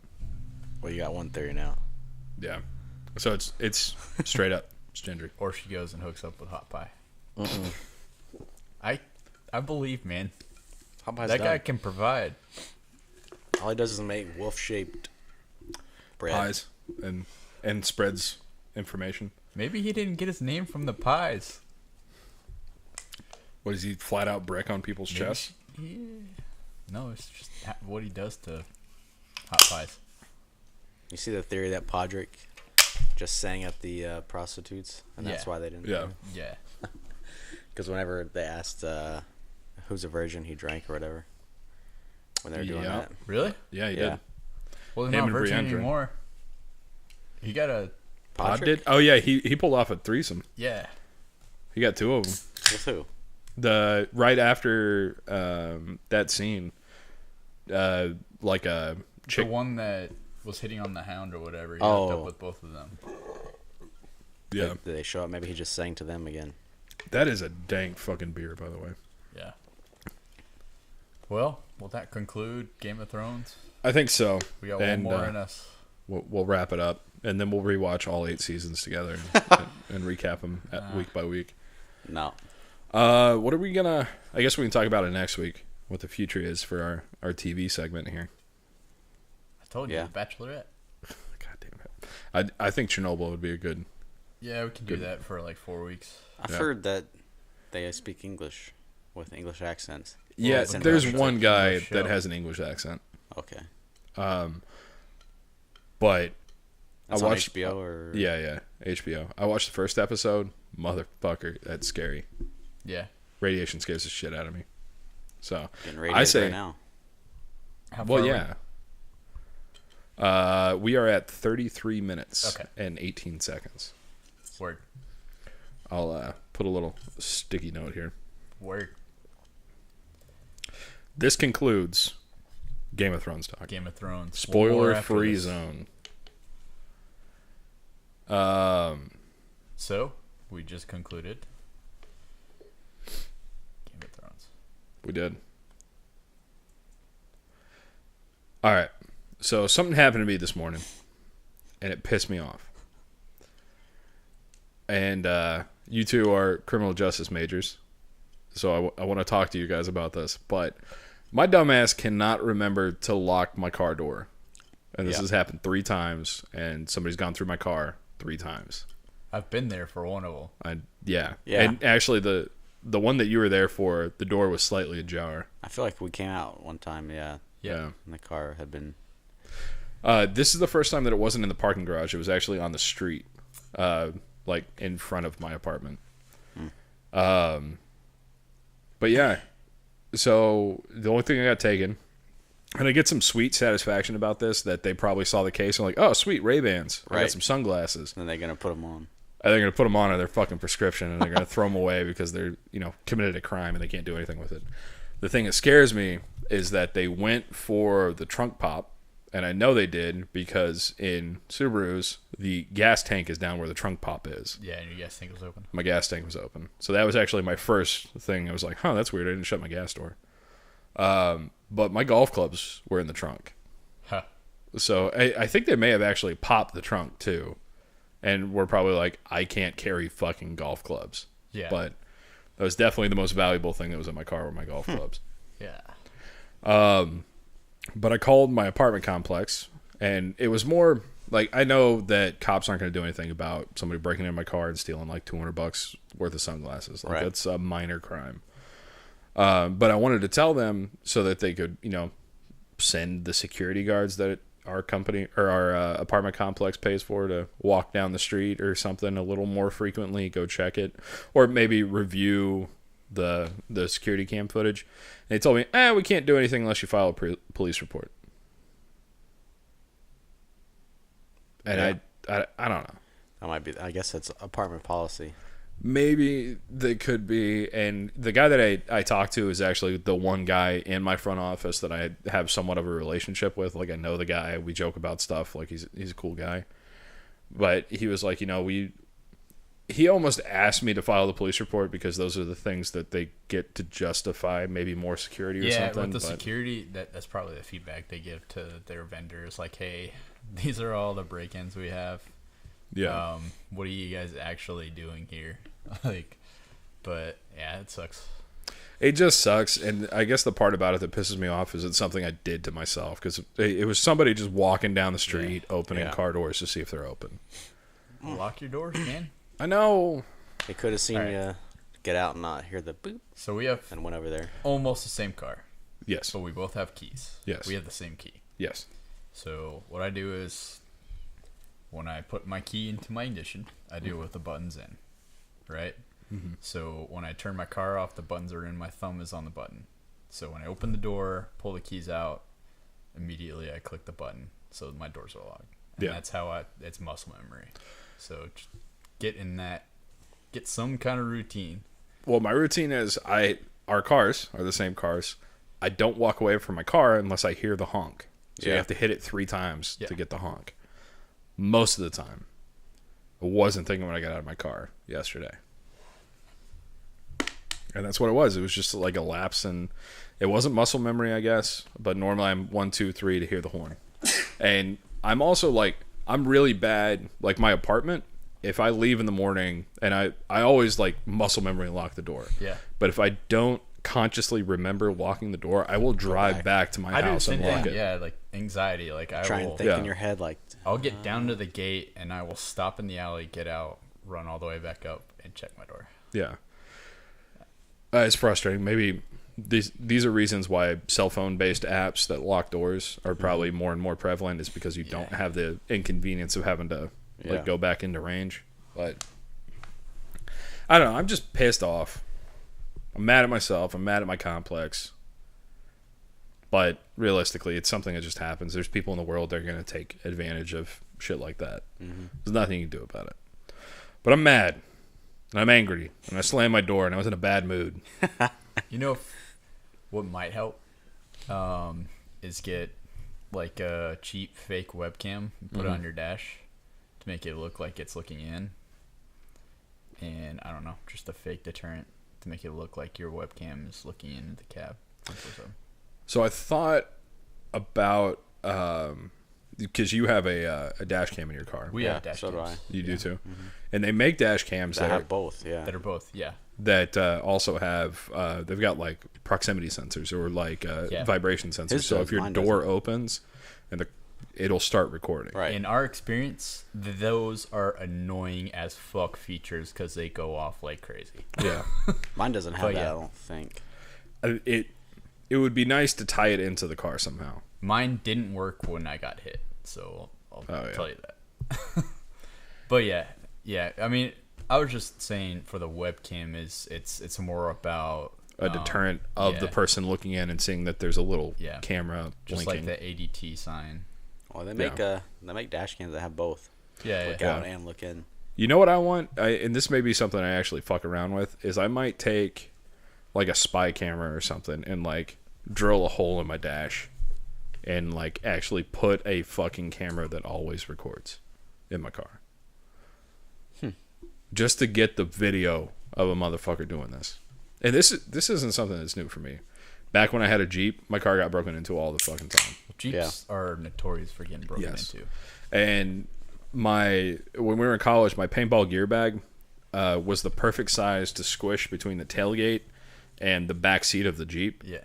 S2: Well, you got one theory now.
S1: Yeah. So it's straight up. It's Gendry.
S3: Or she goes and hooks up with Hot Pie. I believe, man.
S2: Hot Pie's
S3: That
S2: done.
S3: guy can provide.
S2: All he does is make wolf-shaped bread.
S1: Pies and spreads information.
S3: Maybe he didn't get his name from the pies.
S1: What, does he flat out brick on people's
S3: Maybe
S1: chests?
S3: No, it's just what he does to Hot Pies.
S2: You see the theory that Podrick just sang at the prostitutes, and that's
S3: Yeah.
S2: why they didn't.
S1: Yeah.
S3: Yeah.
S2: Because whenever they asked who's a virgin, he drank or whatever. When they were doing
S1: Yeah.
S2: that.
S3: Really?
S1: Yeah, he
S2: Yeah.
S1: did.
S3: Well, he's
S1: Him
S3: not
S1: and
S3: virgin
S1: Brienne drank.
S3: anymore. He got a...
S1: Pod
S2: Podrick?
S1: did? Oh, yeah, he pulled off a threesome.
S3: Yeah.
S1: He got two of them.
S2: With who?
S1: Right after that scene, like a chick.
S3: The one that was hitting on the Hound or whatever. He
S2: Oh.
S3: hooked up with both of them.
S1: Yeah,
S2: Did they show up? Maybe he just sang to them again.
S1: that is a dank fucking beer, by the way.
S3: Yeah. Well, will that conclude Game of Thrones?
S1: I think so.
S3: We got
S1: And,
S3: one more in us.
S1: We'll wrap it up, and then we'll rewatch all 8 seasons together and recap them week by week.
S2: No.
S1: What are we gonna? I guess we can talk about it next week. What the future is for our TV segment here.
S3: I told you,
S2: Yeah.
S3: The Bachelorette.
S1: God damn it! I think Chernobyl would be a good.
S3: Yeah, we can do
S1: Good.
S3: that for like 4 weeks.
S2: I've
S1: Yeah.
S2: heard that they speak English with English accents.
S1: Yeah,
S2: it's in
S1: there's
S2: Russia.
S1: one guy
S3: English
S1: that
S3: show.
S1: has an English accent.
S2: Okay.
S1: But
S2: That's
S1: I
S2: on
S1: watched
S2: HBO or
S1: Yeah, HBO. I watched the first episode. Motherfucker, that's scary.
S3: Yeah.
S1: Radiation scares the shit out of me. So
S2: getting
S1: I
S2: radiated
S1: say,
S2: right now.
S3: How
S1: well,
S3: far
S1: yeah. We are at 33 minutes
S3: Okay.
S1: and 18 seconds.
S3: Word.
S1: I'll put a little sticky note here.
S3: Word.
S1: This concludes Game of Thrones talk.
S3: Game of Thrones. One more
S1: Spoiler
S3: after
S1: free
S3: this.
S1: zone.
S3: So, we just concluded Game of Thrones.
S1: We did. All right. So something happened to me this morning, and it pissed me off. And you two are criminal justice majors, so I want to talk to you guys about this. But my dumbass cannot remember to lock my car door. And this
S2: Yeah.
S1: has happened 3 times, and somebody's gone through my car 3 times.
S3: I've been there for one of them.
S1: Yeah.
S2: Yeah.
S1: And actually, the one that you were there for, the door was slightly ajar.
S2: I feel like we came out one time, yeah,
S1: Yeah.
S2: and the car had been.
S1: This is the first time that it wasn't in the parking garage. It was actually on the street, like in front of my apartment. But yeah, so the only thing I got taken, and I get some sweet satisfaction about this, that they probably saw the case and like, oh, sweet, Ray-Bans. I got
S2: Right.
S1: some sunglasses.
S2: Then they're gonna put them on.
S1: And they're going to put them on their fucking prescription, and they're going to throw them away because they're, committed a crime and they can't do anything with it. The thing that scares me is that they went for the trunk pop, And I know they did because in Subarus, the gas tank is down where the trunk pop is.
S3: Yeah, and your gas tank was open.
S1: My gas tank was open. So that was actually my first thing. I was like, that's weird. I didn't shut my gas door. But my golf clubs were in the trunk.
S3: Huh.
S1: So I think they may have actually popped the trunk too. And we're probably like, I can't carry fucking golf clubs.
S3: Yeah.
S1: But that was definitely the most valuable thing that was in my car were my golf clubs.
S3: Yeah.
S1: But I called my apartment complex, and it was more like, I know that cops aren't going to do anything about somebody breaking into my car and stealing like $200 worth of sunglasses. Like, that's a minor crime. But I wanted to tell them so that they could, send the security guards that our company or our apartment complex pays for to walk down the street or something a little more frequently, go check it, or maybe review the security cam footage. And they told me, we can't do anything unless you file a police report. And I don't know.
S2: That might be. I guess that's apartment policy.
S1: Maybe they could be. And the guy that I talked to is actually the one guy in my front office that I have somewhat of a relationship with. Like, I know the guy. We joke about stuff. Like, he's a cool guy. But he was like, he almost asked me to file the police report because those are the things that they get to justify maybe more security or something.
S3: Yeah, with the security, that's probably the feedback they give to their vendors. Like, hey, these are all the break-ins we have.
S1: Yeah.
S3: What are you guys actually doing here? But yeah, it sucks.
S1: It just sucks. And I guess the part about it that pisses me off is it's something I did to myself because it was somebody just walking down the street, opening car doors to see if they're open.
S3: Lock your doors, man.
S1: I know.
S2: They could have seen you get out and not hear the boop.
S3: So we have
S2: and went over there.
S3: Almost the same car.
S1: Yes.
S3: But we both have keys.
S1: Yes.
S3: We have the same key.
S1: Yes.
S3: So what I do is when I put my key into my ignition, I do it with the buttons in. Right? Mm-hmm. So when I turn my car off, the buttons are in, my thumb is on the button. So when I open the door, pull the keys out, immediately I click the button so my doors are locked. And that's how it's muscle memory. So just get some kind of routine. Well,
S1: my routine is our cars are the same cars. I don't walk away from my car unless I hear the honk. So you have to hit it 3 times to get the honk. Most of the time. I wasn't thinking when I got out of my car yesterday. And that's what it was. It was just like a lapse, and it wasn't muscle memory, I guess. But normally I'm 1, 2, 3 to hear the horn. And I'm also like, I'm really bad. Like my apartment, if I leave in the morning, and I always like muscle memory and lock the door.
S3: Yeah.
S1: But if I don't consciously remember locking the door, I will drive back to my house and lock it.
S3: Yeah, like anxiety. Like I
S2: try
S3: will
S2: and think in your head like
S3: I'll get down to the gate and I will stop in the alley, get out, run all the way back up, and check my door.
S1: Yeah. It's frustrating. Maybe these are reasons why cell phone based apps that lock doors are probably more and more prevalent, is because you don't have the inconvenience of having to go back into range. But I don't know. I'm just pissed off. I'm mad at myself. I'm mad at my complex. But realistically, it's something that just happens. There's people in the world that are going to take advantage of shit like that. Mm-hmm. There's nothing you can do about it. But I'm mad. And I'm angry. And I slammed my door and I was in a bad mood.
S3: What might help is get like a cheap fake webcam and put it on your dash to make it look like it's looking in. And I don't know, just a fake deterrent to make it look like your webcam is looking into the cab.
S1: So I thought about because you have a dash cam in your car.
S3: We have dash cams.
S2: Do I.
S1: You do too, and they make dash cams that
S2: have both. Yeah,
S3: that are both. Yeah,
S1: that also have they've got like proximity sensors or like vibration sensors. So if your door opens, and it'll start recording.
S2: Right.
S3: In our experience, those are annoying as fuck features because they go off like crazy.
S1: Yeah,
S2: mine doesn't have that. I don't think.
S1: It would be nice to tie it into the car somehow.
S3: Mine didn't work when I got hit, so I'll tell you that. But yeah. I mean, I was just saying for the webcam it's more about
S1: a deterrent of the person looking in and seeing that there's a little camera
S3: just
S1: blinking.
S3: like the ADT sign.
S2: Well, they make dash cams that have both. Look out and look in.
S1: You know what I want? And this may be something I actually fuck around with, is I might take like a spy camera or something and like drill a hole in my dash and like actually put a fucking camera that always records in my car. Just to get the video of a motherfucker doing this. And this isn't something that's new for me. Back when I had a Jeep, my car got broken into all the fucking time.
S3: Jeeps are notorious for getting broken into.
S1: And when we were in college, my paintball gear bag was the perfect size to squish between the tailgate and the back seat of the Jeep.
S3: Yeah.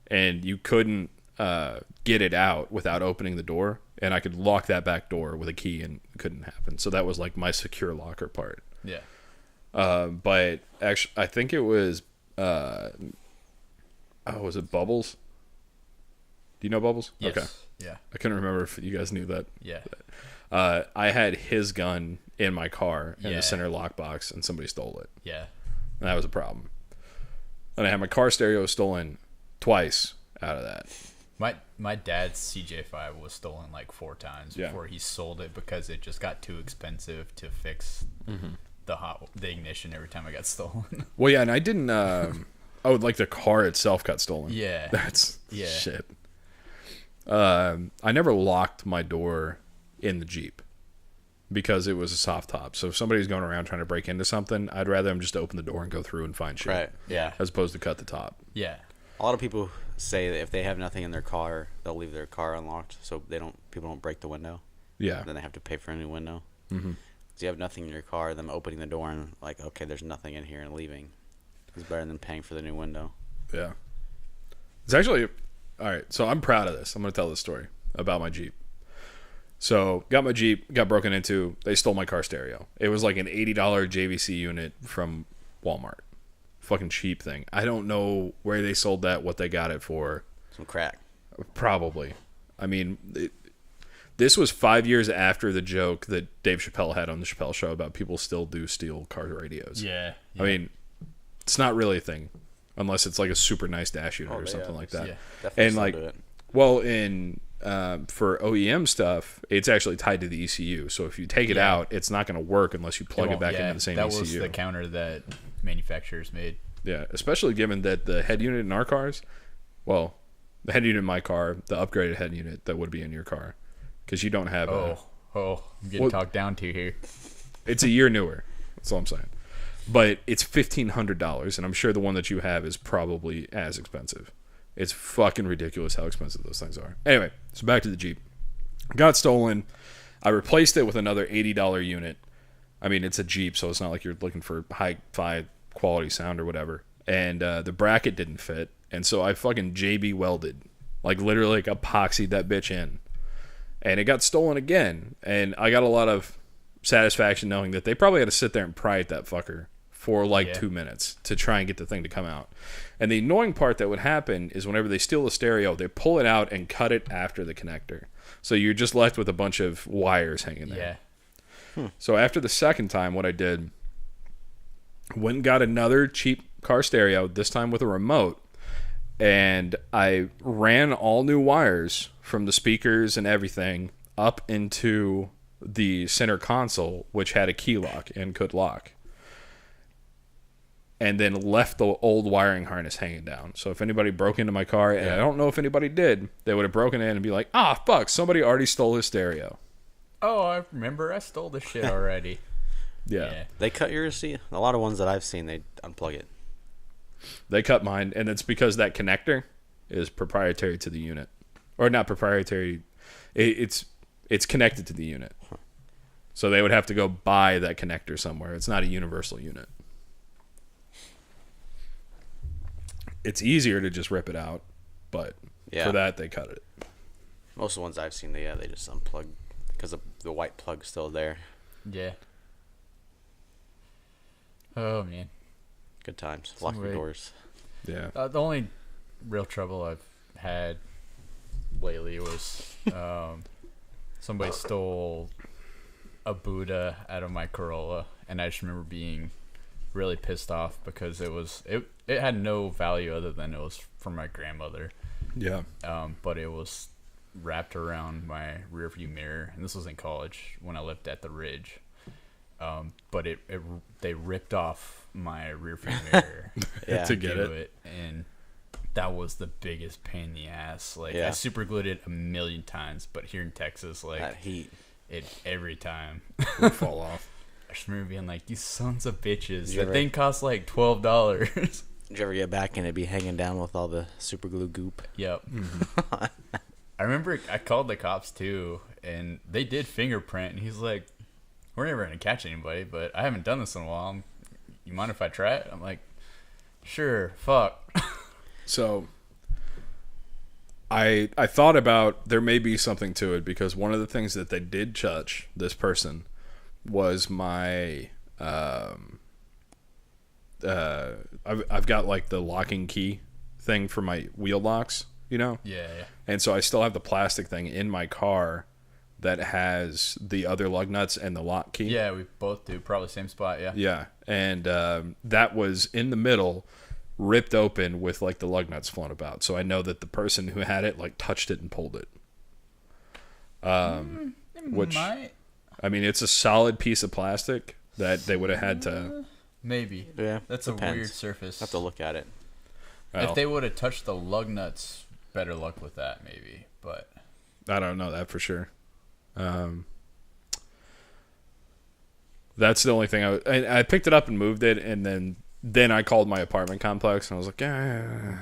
S1: And you couldn't get it out without opening the door. And I could lock that back door with a key, and it couldn't happen. So that was like my secure locker part.
S3: Yeah.
S1: But actually, I think it was, was it Bubbles? Do you know Bubbles?
S3: Yes.
S1: Okay.
S3: Yeah.
S1: I couldn't remember if you guys knew that.
S3: Yeah.
S1: I had his gun in my car in
S3: Yeah.
S1: the center lockbox, and somebody stole it.
S3: Yeah.
S1: And that was a problem. And I had my car stereo stolen twice out of that.
S3: My dad's CJ5 was stolen like 4 times before he sold it because it just got too expensive to fix the ignition every time it got stolen.
S1: Well, yeah, and I didn't. Like the car itself got stolen.
S3: Yeah.
S1: That's shit. I never locked my door in the Jeep because it was a soft top. So if somebody's going around trying to break into something, I'd rather them just open the door and go through and find shit.
S2: Right. Yeah.
S1: As opposed to cut the top.
S3: Yeah.
S2: A lot of people say that if they have nothing in their car, they'll leave their car unlocked so people don't break the window.
S1: Yeah.
S2: Then they have to pay for a new window.
S1: Mm-hmm.
S2: So you have nothing in your car, them opening the door and like, okay, there's nothing in here and leaving. It's better than paying for the new window.
S1: Yeah. It's actually, all right, so I'm proud of this. I'm going to tell this story about my Jeep. So got my Jeep, got broken into. They stole my car stereo. It was like an $80 JVC unit from Walmart. Fucking cheap thing. I don't know where they sold that, what they got it for.
S2: Some crack.
S1: Probably. I mean, this was 5 years after the joke that Dave Chappelle had on the Chappelle Show about people still do steal car radios.
S3: Yeah.
S1: I mean, it's not really a thing unless it's like a super nice dash unit or something like that.
S3: Yeah.
S2: Definitely
S1: And
S2: still
S1: like,
S2: do it.
S1: well, for OEM stuff, it's actually tied to the ECU. So if you take it out, it's not going to work unless you plug it back into the same ECU.
S3: That was the counter that manufacturers made.
S1: Yeah, especially given that the head unit in our cars, well, the head unit in my car, the upgraded head unit that would be in your car, because you don't have
S3: I'm getting talked down to here.
S1: It's a year newer. That's all I'm saying. But it's $1,500, and I'm sure the one that you have is probably as expensive. It's fucking ridiculous how expensive those things are. Anyway, so back to the Jeep. Got stolen. I replaced it with another $80 unit. I mean, it's a Jeep, so it's not like you're looking for hi-fi quality sound or whatever. And the bracket didn't fit, and so I fucking JB welded. Like, literally, like, epoxied that bitch in. And it got stolen again. And I got a lot of satisfaction knowing that they probably had to sit there and pry at that fucker for like 2 minutes to try and get the thing to come out. And the annoying part that would happen is whenever they steal the stereo, they pull it out and cut it after the connector. So you're just left with a bunch of wires hanging there.
S3: Yeah.
S1: So after the second time, what I did, went and got another cheap car stereo, this time with a remote, and I ran all new wires from the speakers and everything up into the center console, which had a key lock and could lock, and then left the old wiring harness hanging down. So if anybody broke into my car, and I don't know if anybody did, they would have broken in and be like, fuck, somebody already stole his stereo.
S3: Oh, I remember. I stole this shit already.
S1: Yeah.
S2: They cut yours. See, a lot of ones that I've seen, they unplug it.
S1: They cut mine, and it's because that connector is proprietary to the unit. Or not proprietary. It's connected to the unit. So they would have to go buy that connector somewhere. It's not a universal unit. It's easier to just rip it out, but for that, they cut it.
S2: Most of the ones I've seen, they just unplug because the white plug's still there.
S3: Yeah. Oh, man.
S2: Good times. Lock your doors.
S1: Yeah.
S3: The only real trouble I've had lately was somebody stole a Buddha out of my Corolla, and I just remember being really pissed off because it had no value other than it was from my grandmother.
S1: Yeah.
S3: But it was wrapped around my rearview mirror, and this was in college when I lived at the Ridge. But they ripped off my rearview mirror
S1: to get it,
S3: and that was the biggest pain in the ass. Like, I super glued it a million times, but here in Texas, like,
S2: that heat,
S3: it every time
S1: would fall off.
S3: I just remember being like, you sons of bitches. The thing costs like $12.
S2: Did you ever get back and it'd be hanging down with all the super glue goop?
S3: Yep. Mm-hmm. I remember I called the cops too, and they did fingerprint, and he's like, we're never going to catch anybody, but I haven't done this in a while. You mind if I try it? I'm like, sure, fuck.
S1: So I thought about there may be something to it, because one of the things that they did judge this person was my I've got like the locking key thing for my wheel locks, you know?
S3: Yeah.
S1: And so I still have the plastic thing in my car that has the other lug nuts and the lock key.
S3: Yeah, we both do. Probably same spot, yeah.
S1: Yeah. And that was in the middle, ripped open with like the lug nuts flown about. So I know that the person who had it like touched it and pulled it. Which
S3: might.
S1: I mean, it's a solid piece of plastic that they would have had to.
S3: Maybe.
S2: Yeah,
S3: That's
S2: depends.
S3: a weird surface.
S2: Have to look at it.
S3: If they would have touched the lug nuts, better luck with that, maybe. But
S1: I don't know that for sure. That's the only thing I picked it up and moved it, and then I called my apartment complex and I was like, yeah,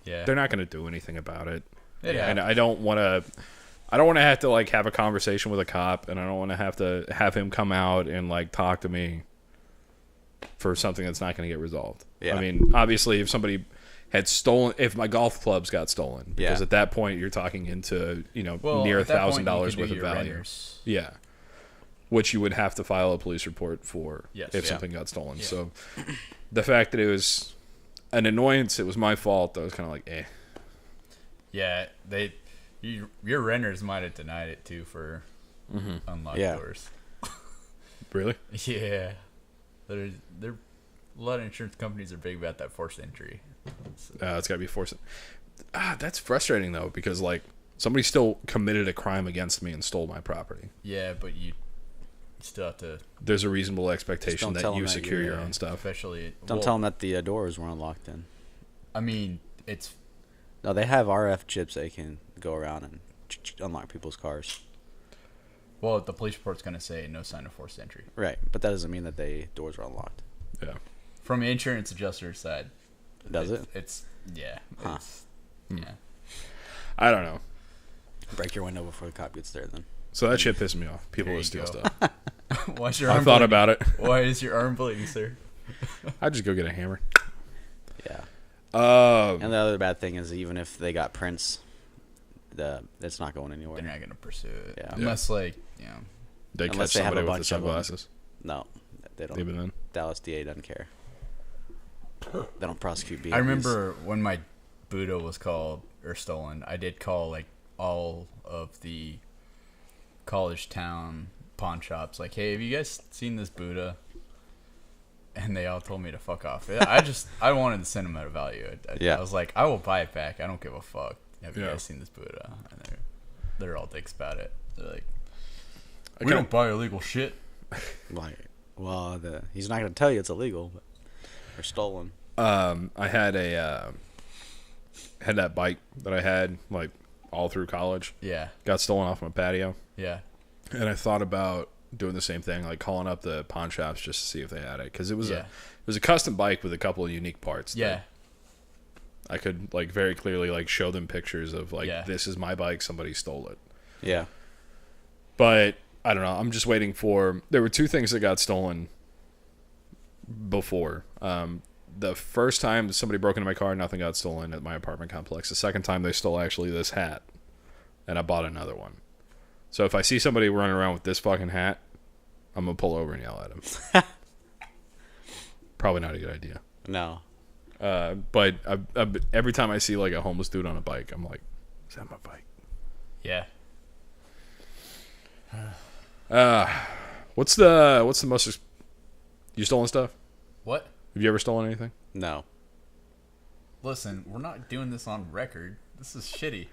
S1: they're not going to do anything about it.
S3: Yeah.
S1: And I don't want to have to like have a conversation with a cop, and I don't want to have him come out and like talk to me for something that's not going to get resolved.
S2: Yeah.
S1: I mean, obviously, if somebody had stolen, if my golf clubs got stolen, because at that point you're talking into near $1,000 worth of value.
S3: Renters.
S1: Yeah, which you would have to file a police report for if
S3: Yeah.
S1: something got stolen.
S3: Yeah.
S1: So the fact that it was an annoyance, it was my fault. I was kind of like, eh.
S3: Yeah, your renters might have denied it too for unlocked doors.
S1: Really?
S3: Yeah, they're a lot of insurance companies are big about that forced entry. So.
S1: It's got to be forced. That's frustrating though, because like somebody still committed a crime against me and stole my property.
S3: Yeah, but you still have to.
S1: There's a reasonable expectation that you secure your own stuff.
S3: Especially.
S2: Don't tell them that the doors were unlocked in.
S3: I mean, it's.
S2: No, they have RF chips they can go around and unlock people's cars.
S3: Well, the police report's going to say no sign of forced entry.
S2: Right, but that doesn't mean that doors are unlocked.
S1: Yeah.
S3: From the insurance adjuster's side.
S2: Does it?
S3: It's yeah.
S2: Huh.
S3: Yeah.
S1: I don't know.
S2: Break your window before the cop gets there, then.
S1: So that shit pissed me off. People
S3: There
S1: would
S3: you
S1: steal
S3: go.
S1: stuff.
S3: Why's your
S1: I
S3: arm
S1: thought
S3: bleeding?
S1: about it.
S3: Why is your arm bleeding, sir?
S1: I'd just go get a hammer.
S2: Yeah. And the other bad thing is, even if they got prints, it's not going anywhere.
S3: They're not going to pursue it.
S2: Yeah.
S3: Unless, like,
S1: They catch
S2: Unless they have
S1: somebody
S2: a
S1: with the
S2: bunch of them.
S1: sunglasses.
S2: No, they don't.
S1: Even then.
S2: Dallas DA doesn't care. They don't prosecute BMWs.
S3: I remember when my Buddha was called or stolen, I did call like all of the college town pawn shops, like, hey, have you guys seen this Buddha? And they all told me to fuck off. I wanted the sentimental value. I was like, I will buy it back. I don't give a fuck. Have you guys seen this Buddha? And they're all dicks about it. They're like, we don't buy illegal shit.
S2: Like, well, he's not going to tell you it's illegal, but or stolen.
S1: I had had that bike that I had like all through college.
S3: Yeah.
S1: Got stolen off my patio.
S3: Yeah.
S1: And I thought about doing the same thing, like calling up the pawn shops just to see if they had it, because it was a custom bike with a couple of unique parts.
S3: Yeah.
S1: I could like very clearly like show them pictures of like this is my bike, somebody stole it.
S2: Yeah.
S1: But I don't know. I'm just waiting for. There were two things that got stolen before. The first time somebody broke into my car, nothing got stolen at my apartment complex. The second time they stole actually this hat, and I bought another one. So if I see somebody running around with this fucking hat, I'm gonna pull over and yell at him. Probably not a good idea.
S2: No.
S1: But every time I see like a homeless dude on a bike, I'm like, is that my bike?
S3: Yeah.
S1: What's the most you stolen stuff?
S3: What?
S1: Have you ever stolen anything?
S2: No.
S3: Listen, we're not doing this on record. This is shitty.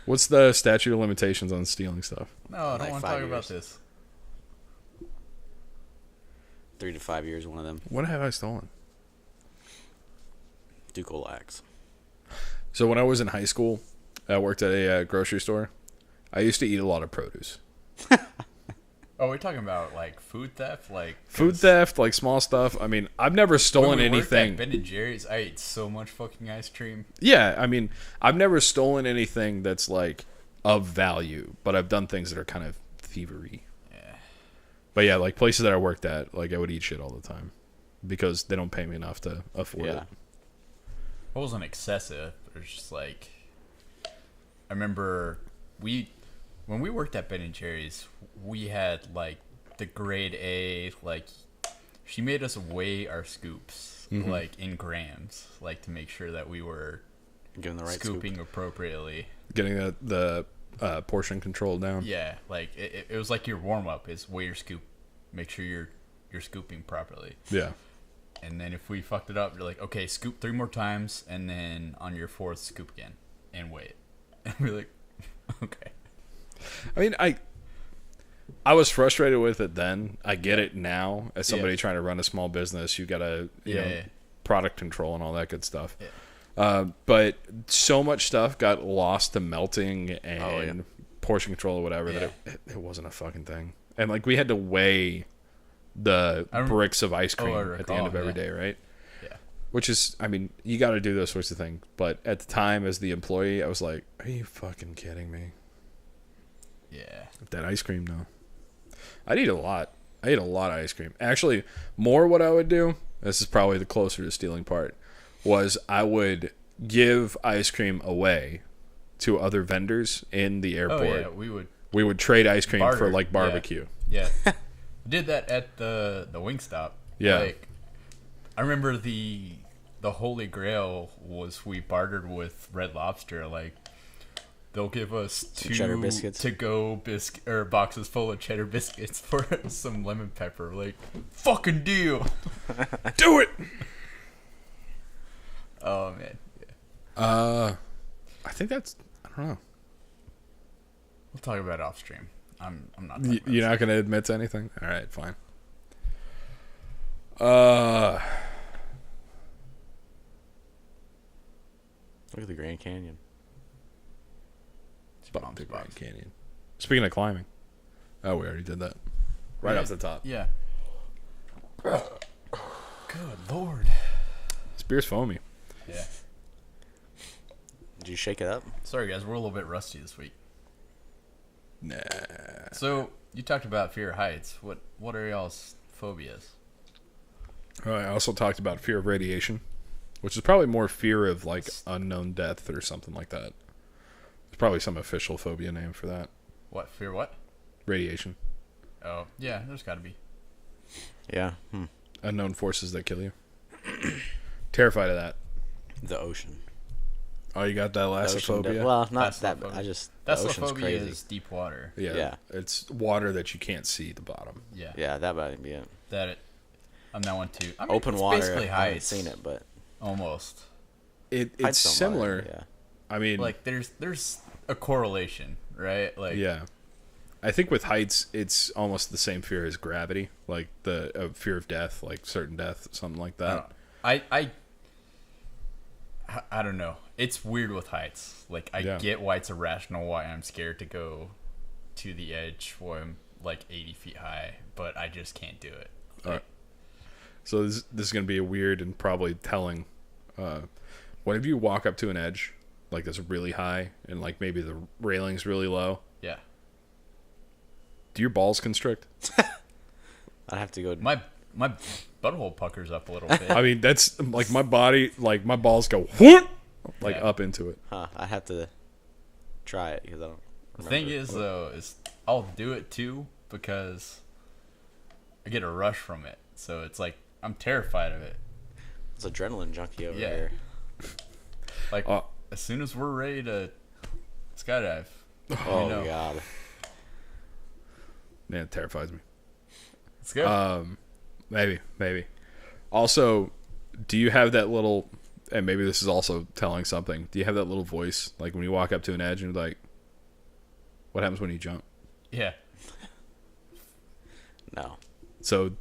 S1: What's the statute of limitations on stealing stuff?
S3: No, I don't
S2: Like
S3: want to
S2: 5
S3: talk about
S2: years.
S3: this.
S2: 3 to 5 years, one of them.
S1: What have I stolen?
S2: Ducal axe.
S1: So when I was in high school, I worked at a grocery store. I used to eat a lot of produce.
S3: Oh, we're talking about like food theft, like
S1: Food theft, like small stuff. I mean, I've never stolen
S3: when we worked
S1: anything.
S3: at Ben and Jerry's, I ate so much fucking ice cream.
S1: Yeah, I mean, I've never stolen anything that's like of value, but I've done things that are kind of thievery.
S3: Yeah.
S1: But yeah, like places that I worked at, like I would eat shit all the time because they don't pay me enough to afford it.
S3: It wasn't excessive. It was just like, I remember when we worked at Ben and Jerry's, we had like the grade A, like she made us weigh our scoops like in grams, like to make sure that we were
S2: Giving the right
S3: scooping
S2: scoop.
S3: appropriately.
S1: Getting the portion control down.
S3: Yeah, like it was like your warm up is weigh your scoop, make sure you're scooping properly.
S1: Yeah.
S3: And then if we fucked it up, you're like, okay, scoop 3 more times, and then on your 4th, scoop again, and wait. And we're like, okay.
S1: I mean, I was frustrated with it then. I get it now. As somebody trying to run a small business, you gotta you know product control and all that good stuff. Yeah. But so much stuff got lost to melting and portion control or whatever that it wasn't a fucking thing. And like we had to weigh the bricks of ice cream at the end of every day, right?
S3: Yeah.
S1: Which is, I mean, you got to do those sorts of things. But at the time, as the employee, I was like, "Are you fucking kidding me?"
S3: Yeah.
S1: That ice cream, no. I'd eat a lot. I ate a lot of ice cream. Actually, more what I would do, this is probably the closer to stealing part, was I would give ice cream away to other vendors in the airport.
S3: Oh, yeah,
S1: we would trade ice cream
S3: barter.
S1: for like barbecue.
S3: Yeah. Did that at the Wingstop.
S1: Yeah.
S3: Like, I remember the Holy Grail was we bartered with Red Lobster. Like, they'll give us 2
S2: cheddar biscuits
S3: to-go boxes full of cheddar biscuits for some lemon pepper. Like, fucking deal.
S1: Do it.
S3: Oh man.
S1: I think that's, I don't know.
S3: We'll talk about it off stream. I'm not.
S1: You're not going to admit to anything? All right, fine.
S2: Look at the Grand Canyon.
S1: Fuck the Grand Canyon. Speaking of climbing. Oh, we already did that. Right off the top.
S3: Yeah. Good Lord.
S1: This beer's foamy.
S3: Yeah.
S2: Did you shake it up?
S3: Sorry guys, we're a little bit rusty this week.
S1: Nah.
S3: So you talked about fear of heights. What are y'all's phobias?
S1: I also talked about fear of radiation, which is probably more fear of like unknown death or something like that. There's probably some official phobia name for that.
S3: What fear? What?
S1: Radiation.
S3: Oh yeah, there's got to be.
S2: Yeah.
S1: Unknown forces that kill you. Terrified of that.
S2: The ocean.
S1: Oh, you got thalassophobia?
S2: Well, not that, but I just the ocean's
S3: Thalassophobia
S2: crazy.
S3: is deep water.
S1: Yeah. It's water that you can't see the bottom.
S3: Yeah.
S2: Yeah, that might be it.
S3: I'm that one too. I mean,
S2: Open
S3: it's
S2: water.
S3: basically
S2: I haven't
S3: heights.
S2: seen it, but
S3: Almost.
S1: It's
S2: heights don't bother
S1: similar.
S2: me, yeah.
S1: I mean,
S3: Like there's a correlation, right? Like
S1: yeah. I think with heights, it's almost the same fear as gravity, like the fear of death, like certain death, something like that.
S3: I don't know. It's weird with heights. Like I get why it's irrational, why I'm scared to go to the edge where I'm like 80 feet high, but I just can't do it.
S1: All right. So this is going to be a weird and probably telling. Whenever you walk up to an edge, like that's really high, and like maybe the railing's really low.
S3: Yeah.
S1: Do your balls constrict?
S2: I'd have to go.
S3: My butthole puckers up a little bit.
S1: I mean, that's like my body, like my balls go whoop, like up into it.
S2: I'd have to try it because I don't.
S3: The thing is, though, is I'll do it too because I get a rush from it. So it's like I'm terrified of it.
S2: It's adrenaline junkie over here.
S3: Like as soon as we're ready to skydive.
S2: Oh God.
S1: Man, it terrifies me.
S3: Let's go.
S1: Maybe. Also, do you have that little, and maybe this is also telling something, do you have that little voice, like when you walk up to an edge and you're like, what happens when you jump?
S3: Yeah.
S2: No.
S1: So,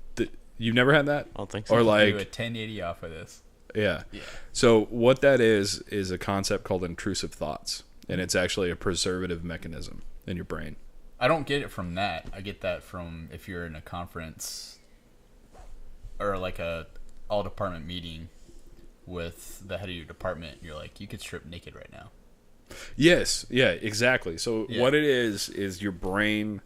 S1: you've never had that?
S2: I don't think so.
S1: Or like,
S3: do a 1080 off of this.
S1: Yeah.
S3: Yeah.
S1: So what that is a concept called intrusive thoughts, and it's actually a preservative mechanism in your brain.
S3: I don't get it from that. I get that from if you're in a conference or like a all department meeting with the head of your department. You're like, you could strip naked right now.
S1: Yes. Yeah, exactly. So
S3: Yeah.
S1: what it is your brain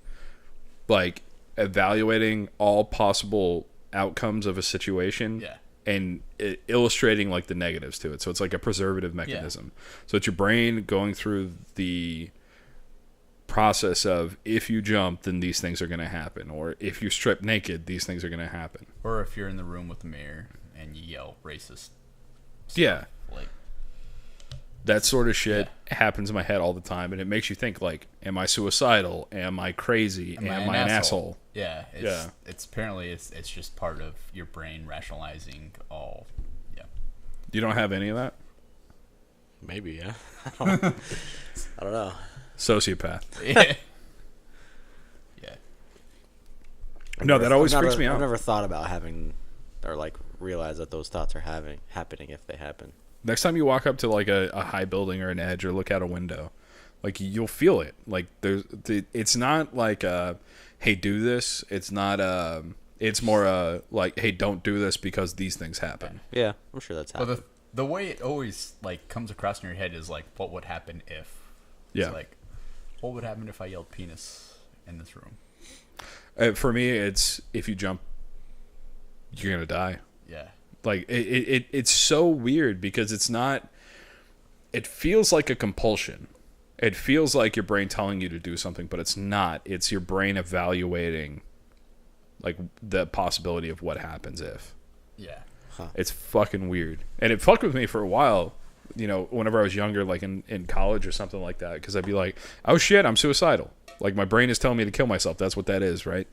S1: like evaluating all possible outcomes of a situation.
S3: Yeah.
S1: And illustrating like the negatives to it. So it's like a preservative mechanism. So it's your brain going through the process of if you jump, then these things are going to happen. Or if you strip naked, these things are going to happen.
S3: Or if you're in the room with the mayor and you yell racist stuff,
S1: Yeah.
S3: like
S1: That sort of shit happens in my head all the time. And it makes you think like, am I suicidal? Am I crazy? Am I an asshole?
S3: Yeah, it's apparently it's just part of your brain rationalizing all. Yeah,
S1: You don't have any of that?
S2: Maybe, yeah. I don't know.
S1: Sociopath.
S3: yeah, yeah.
S1: No, that always
S2: I've
S1: freaks
S2: never-
S1: me out.
S2: I've never thought about having, or like realize that those thoughts are happening if they happen.
S1: Next time you walk up to like a high building or an edge or look out a window, like you'll feel it. Like it's not like hey, do this. It's not it's more like, hey, don't do this because these things happen.
S2: Yeah, I'm sure that's happening.
S3: Well, the way it always like comes across in your head is like, what would happen if?
S1: Yeah.
S3: It's like, what would happen if I yelled penis in this room?
S1: For me, it's if you jump, you're gonna die.
S3: Yeah.
S1: Like it's so weird because it's not. It feels like a compulsion. It feels like your brain telling you to do something, but it's not. It's your brain evaluating, like the possibility of what happens if.
S3: Yeah.
S1: It's fucking weird, and it fucked with me for a while. You know, whenever I was younger, like in college or something like that, because I'd be like, "Oh shit, I'm suicidal." Like my brain is telling me to kill myself. That's what that is, right?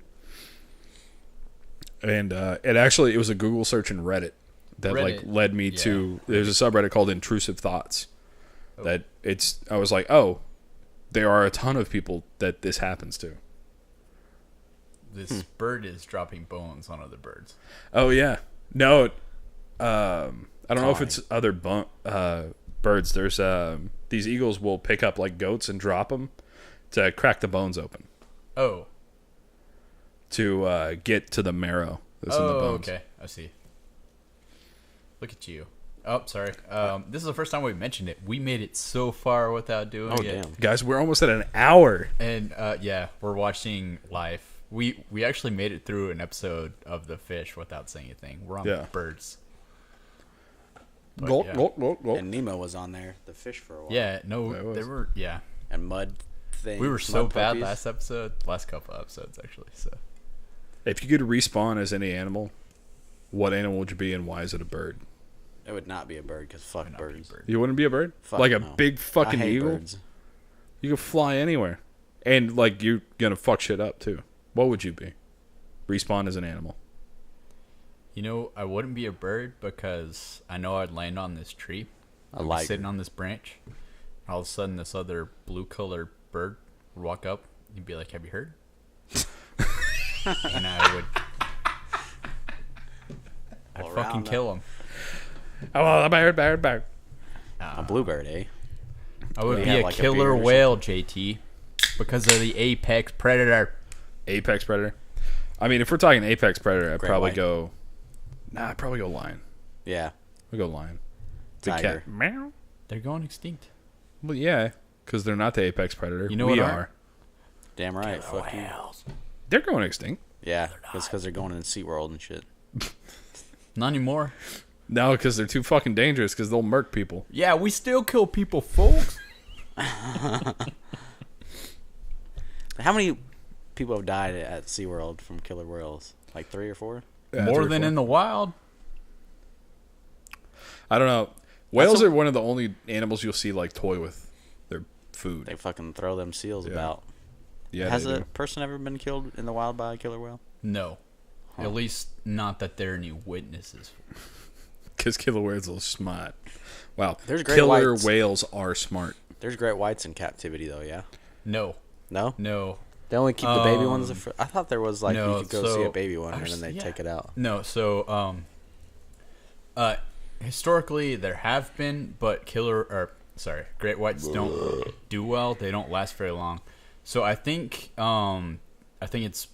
S1: And it was a Google search in Reddit that like led me to. There's a subreddit called Intrusive Thoughts. That I was like, oh, there are a ton of people that this happens to.
S3: This bird is dropping bones on other birds.
S1: Oh yeah, no, I don't know if it's other birds. There's these eagles will pick up like goats and drop them to crack the bones open.
S3: Oh.
S1: To get to the marrow that's in the bones.
S3: Okay, I see. Look at you. Oh, sorry. This is the first time we mentioned it. We made it so far without doing it.
S2: Damn.
S1: Guys, we're almost at an hour.
S3: And yeah, we're watching live. We actually made it through an episode of The Fish without saying anything. We're on birds. But,
S1: Gulp,
S3: yeah.
S1: gulp, gulp, gulp.
S2: And Nemo was on there, the fish, for a while.
S3: Yeah, no, they were, yeah.
S2: And mud things.
S3: We were so
S2: mud
S3: bad
S2: puppies.
S3: last couple episodes actually. So
S1: If you could respawn as any animal, what animal would you be and why is it a bird?
S2: It would not be a bird because fuck
S3: Not be a
S2: birds.
S3: bird.
S1: You wouldn't be a bird?
S2: Fuck
S1: like a
S2: no.
S1: big fucking
S2: I hate
S1: eagle?
S2: birds.
S1: You could fly anywhere. And like you're gonna fuck shit up too. What would you be? Respawn as an animal.
S3: You know, I wouldn't be a bird because I know I'd land on this tree.
S2: I
S3: I'd be
S2: like
S3: sitting on this branch. All of a sudden, this other blue-colored bird would walk up. You'd be like, "Have you heard?" And I'd
S2: All
S3: fucking
S2: around
S3: kill him.
S1: Oh, a bird.
S2: a bluebird, eh?
S3: I would
S2: Do
S3: be
S2: you have,
S3: a
S2: like, a
S3: killer
S2: beard or
S3: whale, JT, because of the apex predator.
S1: Apex predator. I mean, if we're talking apex predator, I'd
S2: Great
S1: probably
S2: white.
S1: go. Nah, I'd probably go lion.
S2: Yeah.
S1: I'd go lion. Big
S2: Tiger.
S1: cat. Meow.
S3: They're going extinct.
S1: Well, yeah, because they're not the apex predator.
S3: You know
S1: we
S3: what
S1: are.
S2: Damn right. Fuck you.
S1: They're going extinct.
S2: Yeah, it's because they're going in SeaWorld and shit.
S3: Not anymore.
S1: No, because they're too fucking dangerous. Because they'll murk people.
S3: Yeah, we still kill people, folks.
S2: How many people have died at SeaWorld from killer whales? Like 3 or 4?
S1: Yeah,
S3: More
S1: 3 or
S3: than
S1: 4.
S3: in the wild.
S1: I don't know. Whales are one of the only animals you'll see like toy with their food.
S2: They fucking throw them seals
S1: Yeah.
S2: about.
S1: Yeah,
S2: Has
S1: they
S2: a
S1: do.
S2: person ever been killed in the wild by a killer whale?
S3: No. At least not that there are any witnesses.
S1: Because killer whales are smart. Wow.
S2: There's great
S1: killer
S2: whites.
S1: whales are smart.
S2: There's great whites in captivity, though, yeah?
S3: No.
S2: No?
S3: No.
S2: They only keep the baby ones? I thought there was, like,
S3: no,
S2: you could go see
S3: so-
S2: a baby one and then they
S3: yeah.
S2: take it out.
S3: No, so historically there have been, but great whites don't do well. They don't last very long. So I think it's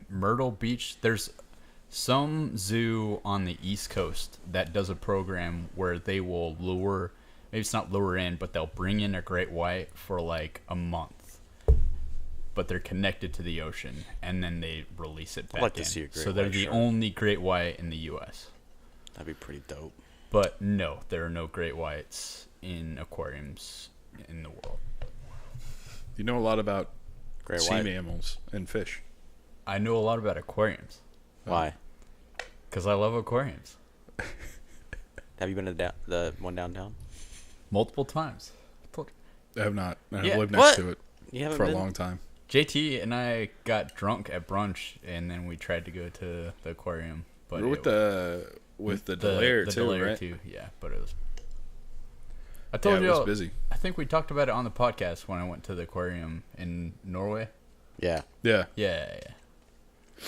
S3: Myrtle Beach. There's some zoo on the East Coast that does a program where they will lure, maybe it's not lure in, but they'll bring in a great white for like a month. But they're connected to the ocean, and then they release it back
S2: I'd like
S3: in.
S2: to see a great
S3: so they're
S2: white
S3: the
S2: shark.
S3: only great white in the U.S.
S2: That'd be pretty dope.
S3: But no, there are no great whites in aquariums in the world.
S1: You know a lot about
S2: Great
S1: sea
S2: white.
S1: mammals and fish.
S3: I know a lot about aquariums
S2: Why?
S3: because I love aquariums.
S2: Have you been to the one downtown?
S3: Multiple times.
S1: I have not. I've
S3: Yeah,
S1: lived
S2: what?
S1: next to it
S2: You haven't
S1: for a
S2: been?
S1: long time.
S3: JT and I got drunk at brunch, and then we tried to go to the aquarium. But
S1: We're with the Delaire too,
S3: Delaire
S1: right?
S3: too, yeah. But it was. I
S1: Yeah,
S3: told
S1: it
S3: you.
S1: was busy.
S3: I think we talked about it on the podcast when I went to the aquarium in Norway.
S2: Yeah.
S1: Yeah.
S3: Yeah.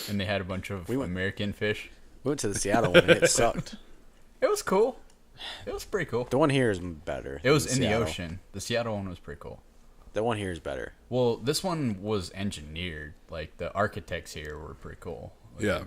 S3: And they had a bunch of
S2: We went-
S3: American fish.
S2: We went to the Seattle one and it sucked.
S3: It was cool. It was pretty cool.
S2: The one here is better.
S3: It was
S2: than
S3: in the
S2: Seattle.
S3: ocean. The Seattle one was pretty cool.
S2: The one here is better.
S3: Well, this one was engineered. Like the architects here were pretty cool. Like,
S1: Yeah.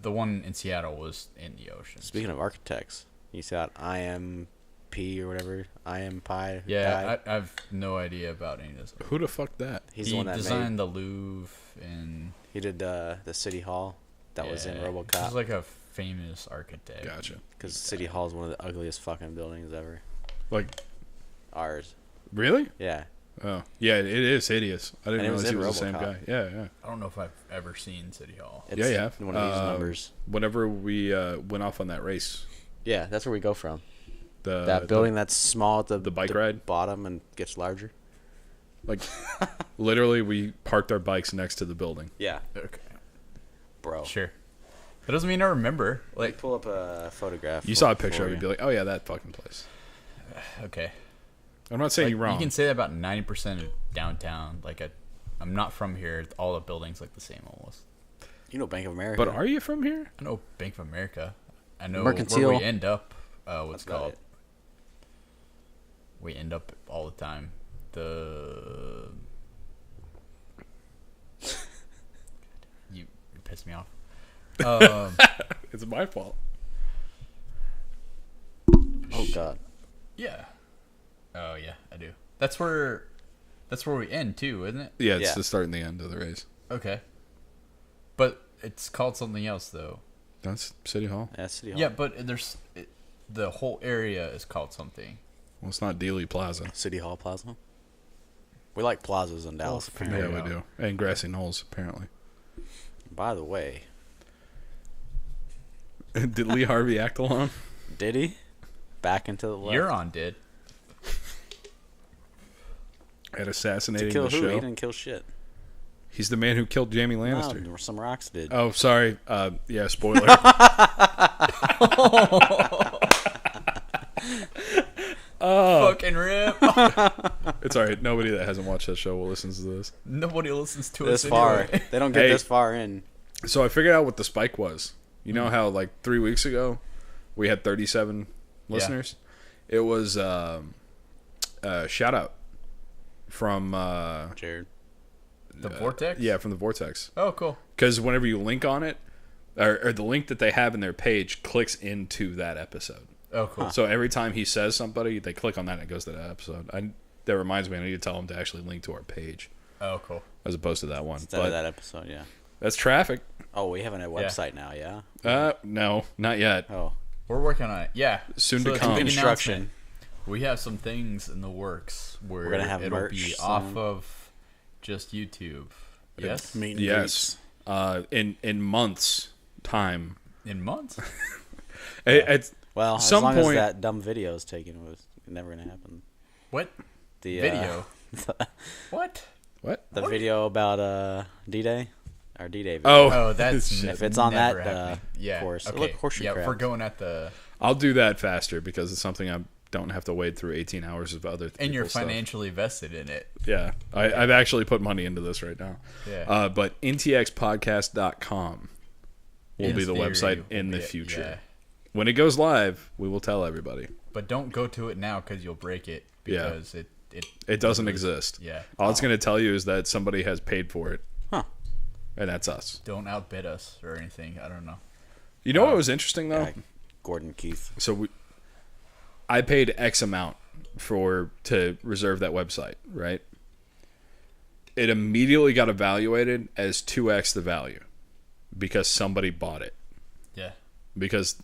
S3: The one in Seattle was in the ocean.
S2: Speaking of architects, you saw IMP or whatever, IMPI.
S3: Yeah, I have no idea about any of this.
S1: Who the fuck that?
S2: He's
S3: He
S2: the one that
S3: designed the Louvre and
S2: He did the City Hall that was in
S3: He's
S2: RoboCop.
S3: like a famous architect.
S1: Gotcha.
S2: Because City Hall is one of the ugliest fucking buildings ever.
S1: Like,
S2: Ours.
S1: really?
S2: Yeah.
S1: Oh, yeah. It is hideous. I didn't
S2: And it was
S1: realize he
S2: in
S1: was the same
S2: RoboCop.
S1: guy. Yeah, yeah.
S3: I don't know if I've ever seen City Hall.
S2: It's
S1: Yeah, you have.
S2: one of these numbers.
S1: Whenever we went off on that race,
S2: Yeah, that's where we go from.
S1: the
S2: That building that's small at
S1: the bike ride?
S2: bottom and gets larger.
S1: like, literally, we parked our bikes next to the building.
S2: Yeah.
S3: Okay,
S2: Bro.
S3: sure. That doesn't mean I remember.
S2: Like,
S3: Like,
S2: pull up a photograph.
S1: You saw a picture of it, you'd be like, "Oh yeah, that fucking place."
S3: okay.
S1: I'm not saying
S3: Like,
S1: you're wrong.
S3: You can say that about 90% of downtown. Like, I'm not from here. All the buildings look the same almost.
S2: You know Bank of America.
S1: But are you from here?
S3: I know Bank of America. I know
S2: Mercantile.
S3: where we end up. What's
S2: That's about
S3: called?
S2: it.
S3: We end up all the time. You pissed me off.
S1: It's my fault.
S2: Oh, God.
S3: Yeah. Oh yeah, I do. That's where we end too, isn't it?
S1: Yeah, it's
S2: Yeah.
S1: the start and the end of the race.
S3: Okay. But it's called something else though.
S1: That's City Hall.
S2: Yeah, City Hall.
S3: Yeah, but the whole area is called something.
S1: Well, it's not Dealey Plaza.
S2: City Hall Plaza. We like plazas in Dallas.
S3: fair.
S2: apparently.
S1: Yeah, we do. And Grassy Knolls, apparently.
S2: By the way,
S1: Did Lee Harvey act along?
S2: did he? Back into the left.
S3: Euron did.
S1: At
S2: To
S1: assassinating
S2: kill
S1: the
S2: who? He
S1: show.
S2: didn't kill shit.
S1: He's the man who killed Jamie Lannister.
S2: No, some rocks did.
S1: Oh, sorry. Yeah, spoiler.
S3: Fucking rip.
S1: It's all right. Nobody that hasn't watched that show will listen to this.
S3: Nobody listens to
S2: This
S3: us
S2: far.
S3: anyway.
S2: They don't get
S1: Hey.
S2: this far in.
S1: So I figured out what the spike was. You know how like 3 weeks ago we had 37 listeners? It was shout out from
S2: Jared.
S3: The Vortex?
S1: yeah, from the Vortex.
S3: Oh, cool.
S1: Because whenever you link on it, or the link that they have in their page clicks into that episode.
S3: Oh, cool.
S1: So every time he says somebody, they click on that and it goes to that episode. That reminds me, I need to tell him to actually link to our page
S3: Oh, cool.
S1: as opposed to that one.
S2: Instead
S1: But
S2: of that episode, yeah.
S1: that's traffic.
S2: Oh, we have a website now, yeah?
S1: No, not yet.
S2: Oh.
S3: We're working on it. Yeah.
S1: Soon to
S3: it's a
S1: come.
S3: big
S2: Construction.
S3: announcement. We have some things in the works where
S2: We're gonna have
S3: it'll
S2: merch
S3: be
S2: soon.
S3: off of just YouTube. Yes?
S2: Meet and
S1: Yes. In months' time.
S3: In months?
S1: It's
S2: Well, as
S1: some
S2: long
S1: point-
S2: as that dumb video is taken, it was never going to happen.
S3: What?
S2: The
S3: Video? What?
S1: what?
S2: the video about D-Day? Our D-Day video.
S3: Oh, that's
S1: Shit.
S2: If it's on
S3: never
S2: that,
S3: happening. Yeah.
S2: course.
S3: Okay.
S2: Look, horseshoe
S3: yeah, if we're
S2: crabs.
S3: going at the
S1: I'll do that faster because it's something I don't have to wade through 18 hours of other
S3: and you're
S1: people's stuff.
S3: financially vested in it.
S1: Yeah, I've actually put money into this right now.
S3: Yeah.
S1: But ntxpodcast.com will
S3: In
S1: be the
S3: theory,
S1: website in
S3: will
S1: the
S3: be-
S1: future. When it goes live, we will tell everybody.
S3: But don't go to it now because you'll break it. Because
S1: it doesn't exist.
S3: Yeah.
S1: All it's going to tell you is that somebody has paid for it.
S2: Huh.
S1: And that's us.
S3: Don't outbid us or anything. I don't know.
S1: You know what was interesting, though?
S2: Yeah, Gordon Keith.
S1: So I paid X amount to reserve that website, right? It immediately got evaluated as 2x the value because somebody bought it.
S3: Yeah.
S1: Because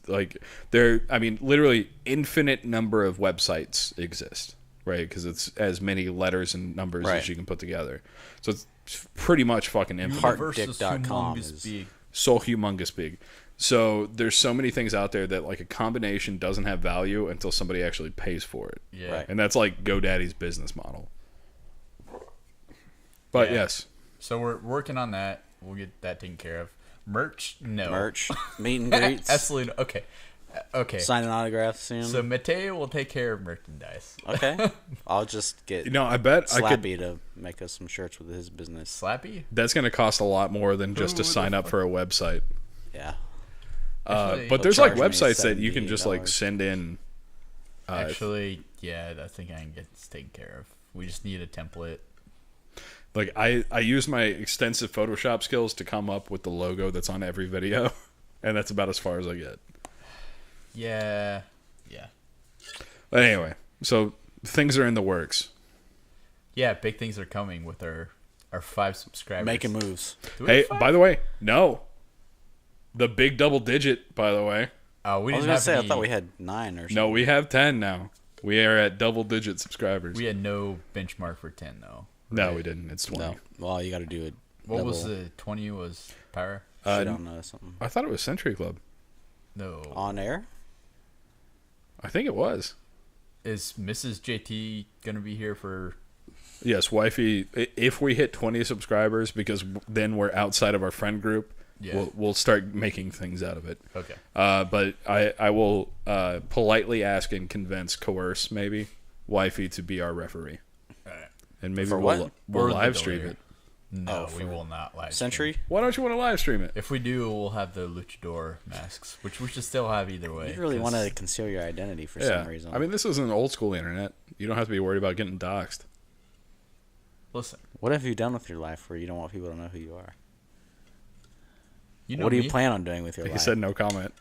S1: literally infinite number of websites exist, right? Because it's as many letters and numbers as you can put together. So it's pretty much fucking infinite.
S2: Heartdick.com is
S3: big.
S1: So humongous big. So there's so many things out there that like a combination doesn't have value until somebody actually pays for it.
S3: Yeah.
S2: Right.
S1: And that's like GoDaddy's business model. But yes.
S3: So we're working on that. We'll get that taken care of. Merch? No.
S2: merch, meet and greets,
S3: Absolutely. Okay.
S2: signing autographs soon.
S3: So Mateo will take care of merchandise.
S2: Okay, I'll just get
S1: I bet
S2: Slappy to make us some shirts with his business.
S3: Slappy?
S1: that's going to cost a lot more than just to sign up for a website.
S2: Yeah,
S3: Actually,
S1: But there's
S2: They'll
S1: like
S2: charge me
S1: websites that you can just like
S2: $78.
S1: send in.
S3: Actually, yeah, I think I can get this taken care of. We just need a template.
S1: Like I use my extensive Photoshop skills to come up with the logo that's on every video, and that's about as far as I get.
S3: Yeah.
S1: But anyway, so things are in the works.
S3: Yeah, big things are coming with our 5 subscribers.
S2: making moves.
S3: Do we
S1: Hey,
S3: have 5?
S1: by the way, no. The big double digit, by the way.
S3: Oh, we
S2: I was
S3: didn't
S2: gonna
S3: have
S2: say, I
S3: any-
S2: thought we had 9 or something.
S1: No, we have 10 now. We are at double digit subscribers.
S3: We had no benchmark for 10 though.
S1: No, we didn't. It's 20.
S2: No. Well, you got to do it.
S3: What was the 20 was power?
S2: I don't know something
S1: I thought it was Century Club.
S3: No.
S2: on air.
S1: I think it was.
S3: Is Mrs. JT going to be here for
S1: Yes, wifey. If we hit 20 subscribers, because then we're outside of our friend group,
S3: Yeah.
S1: we'll start making things out of it.
S3: Okay.
S1: But I will politely ask and coerce maybe wifey to be our referee,
S3: All right.
S1: and maybe
S2: For
S1: we'll
S2: what?
S1: we'll
S3: Or
S1: live
S3: legal
S1: stream
S3: here.
S1: it.
S3: No,
S2: Oh,
S3: we
S2: for
S3: will not live stream.
S2: Century.
S1: Why don't you want to live stream it?
S3: If we do, we'll have the luchador masks, which we should still have either way.
S2: You really
S3: 'cause-
S2: want to conceal your identity for
S1: Yeah,
S2: some reason.
S1: I mean, this is an old school internet. You don't have to be worried about getting doxxed.
S3: Listen,
S2: what have you done with your life where you don't want people to know who you are?
S3: you know
S2: What do
S3: me.
S2: you plan on doing with your
S1: He
S2: life?
S1: said no comment.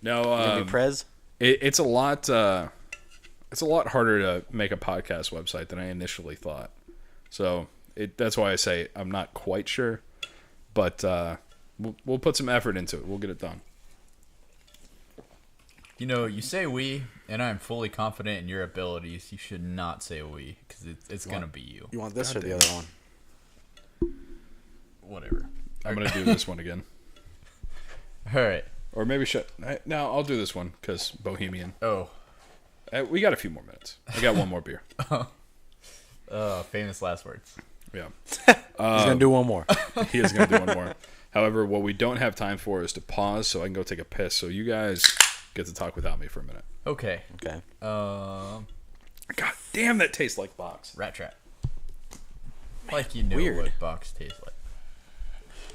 S1: No,
S2: You gonna be Prez?
S1: it's a lot. It's a lot harder to make a podcast website than I initially thought. So that's why I say I'm not quite sure, but we'll put some effort into it. We'll get it done.
S3: You know, you say we, and I'm fully confident in your abilities. You should not say we, because it's going to be you.
S2: You want this or the
S1: damn
S2: other one?
S3: Whatever.
S1: I'm gonna do this one again,
S3: All right.
S1: or maybe no, I'll do this one because Bohemian.
S3: Oh,
S1: We got a few more minutes. I got one more beer.
S3: famous last words.
S1: Yeah,
S2: He's gonna do one more.
S1: he is gonna do one more. However, what we don't have time for is to pause so I can go take a piss. So you guys get to talk without me for a minute.
S3: Okay.
S2: Okay.
S1: God damn, that tastes like box.
S3: Rat trap. Like you know
S2: Weird.
S3: what box tastes like.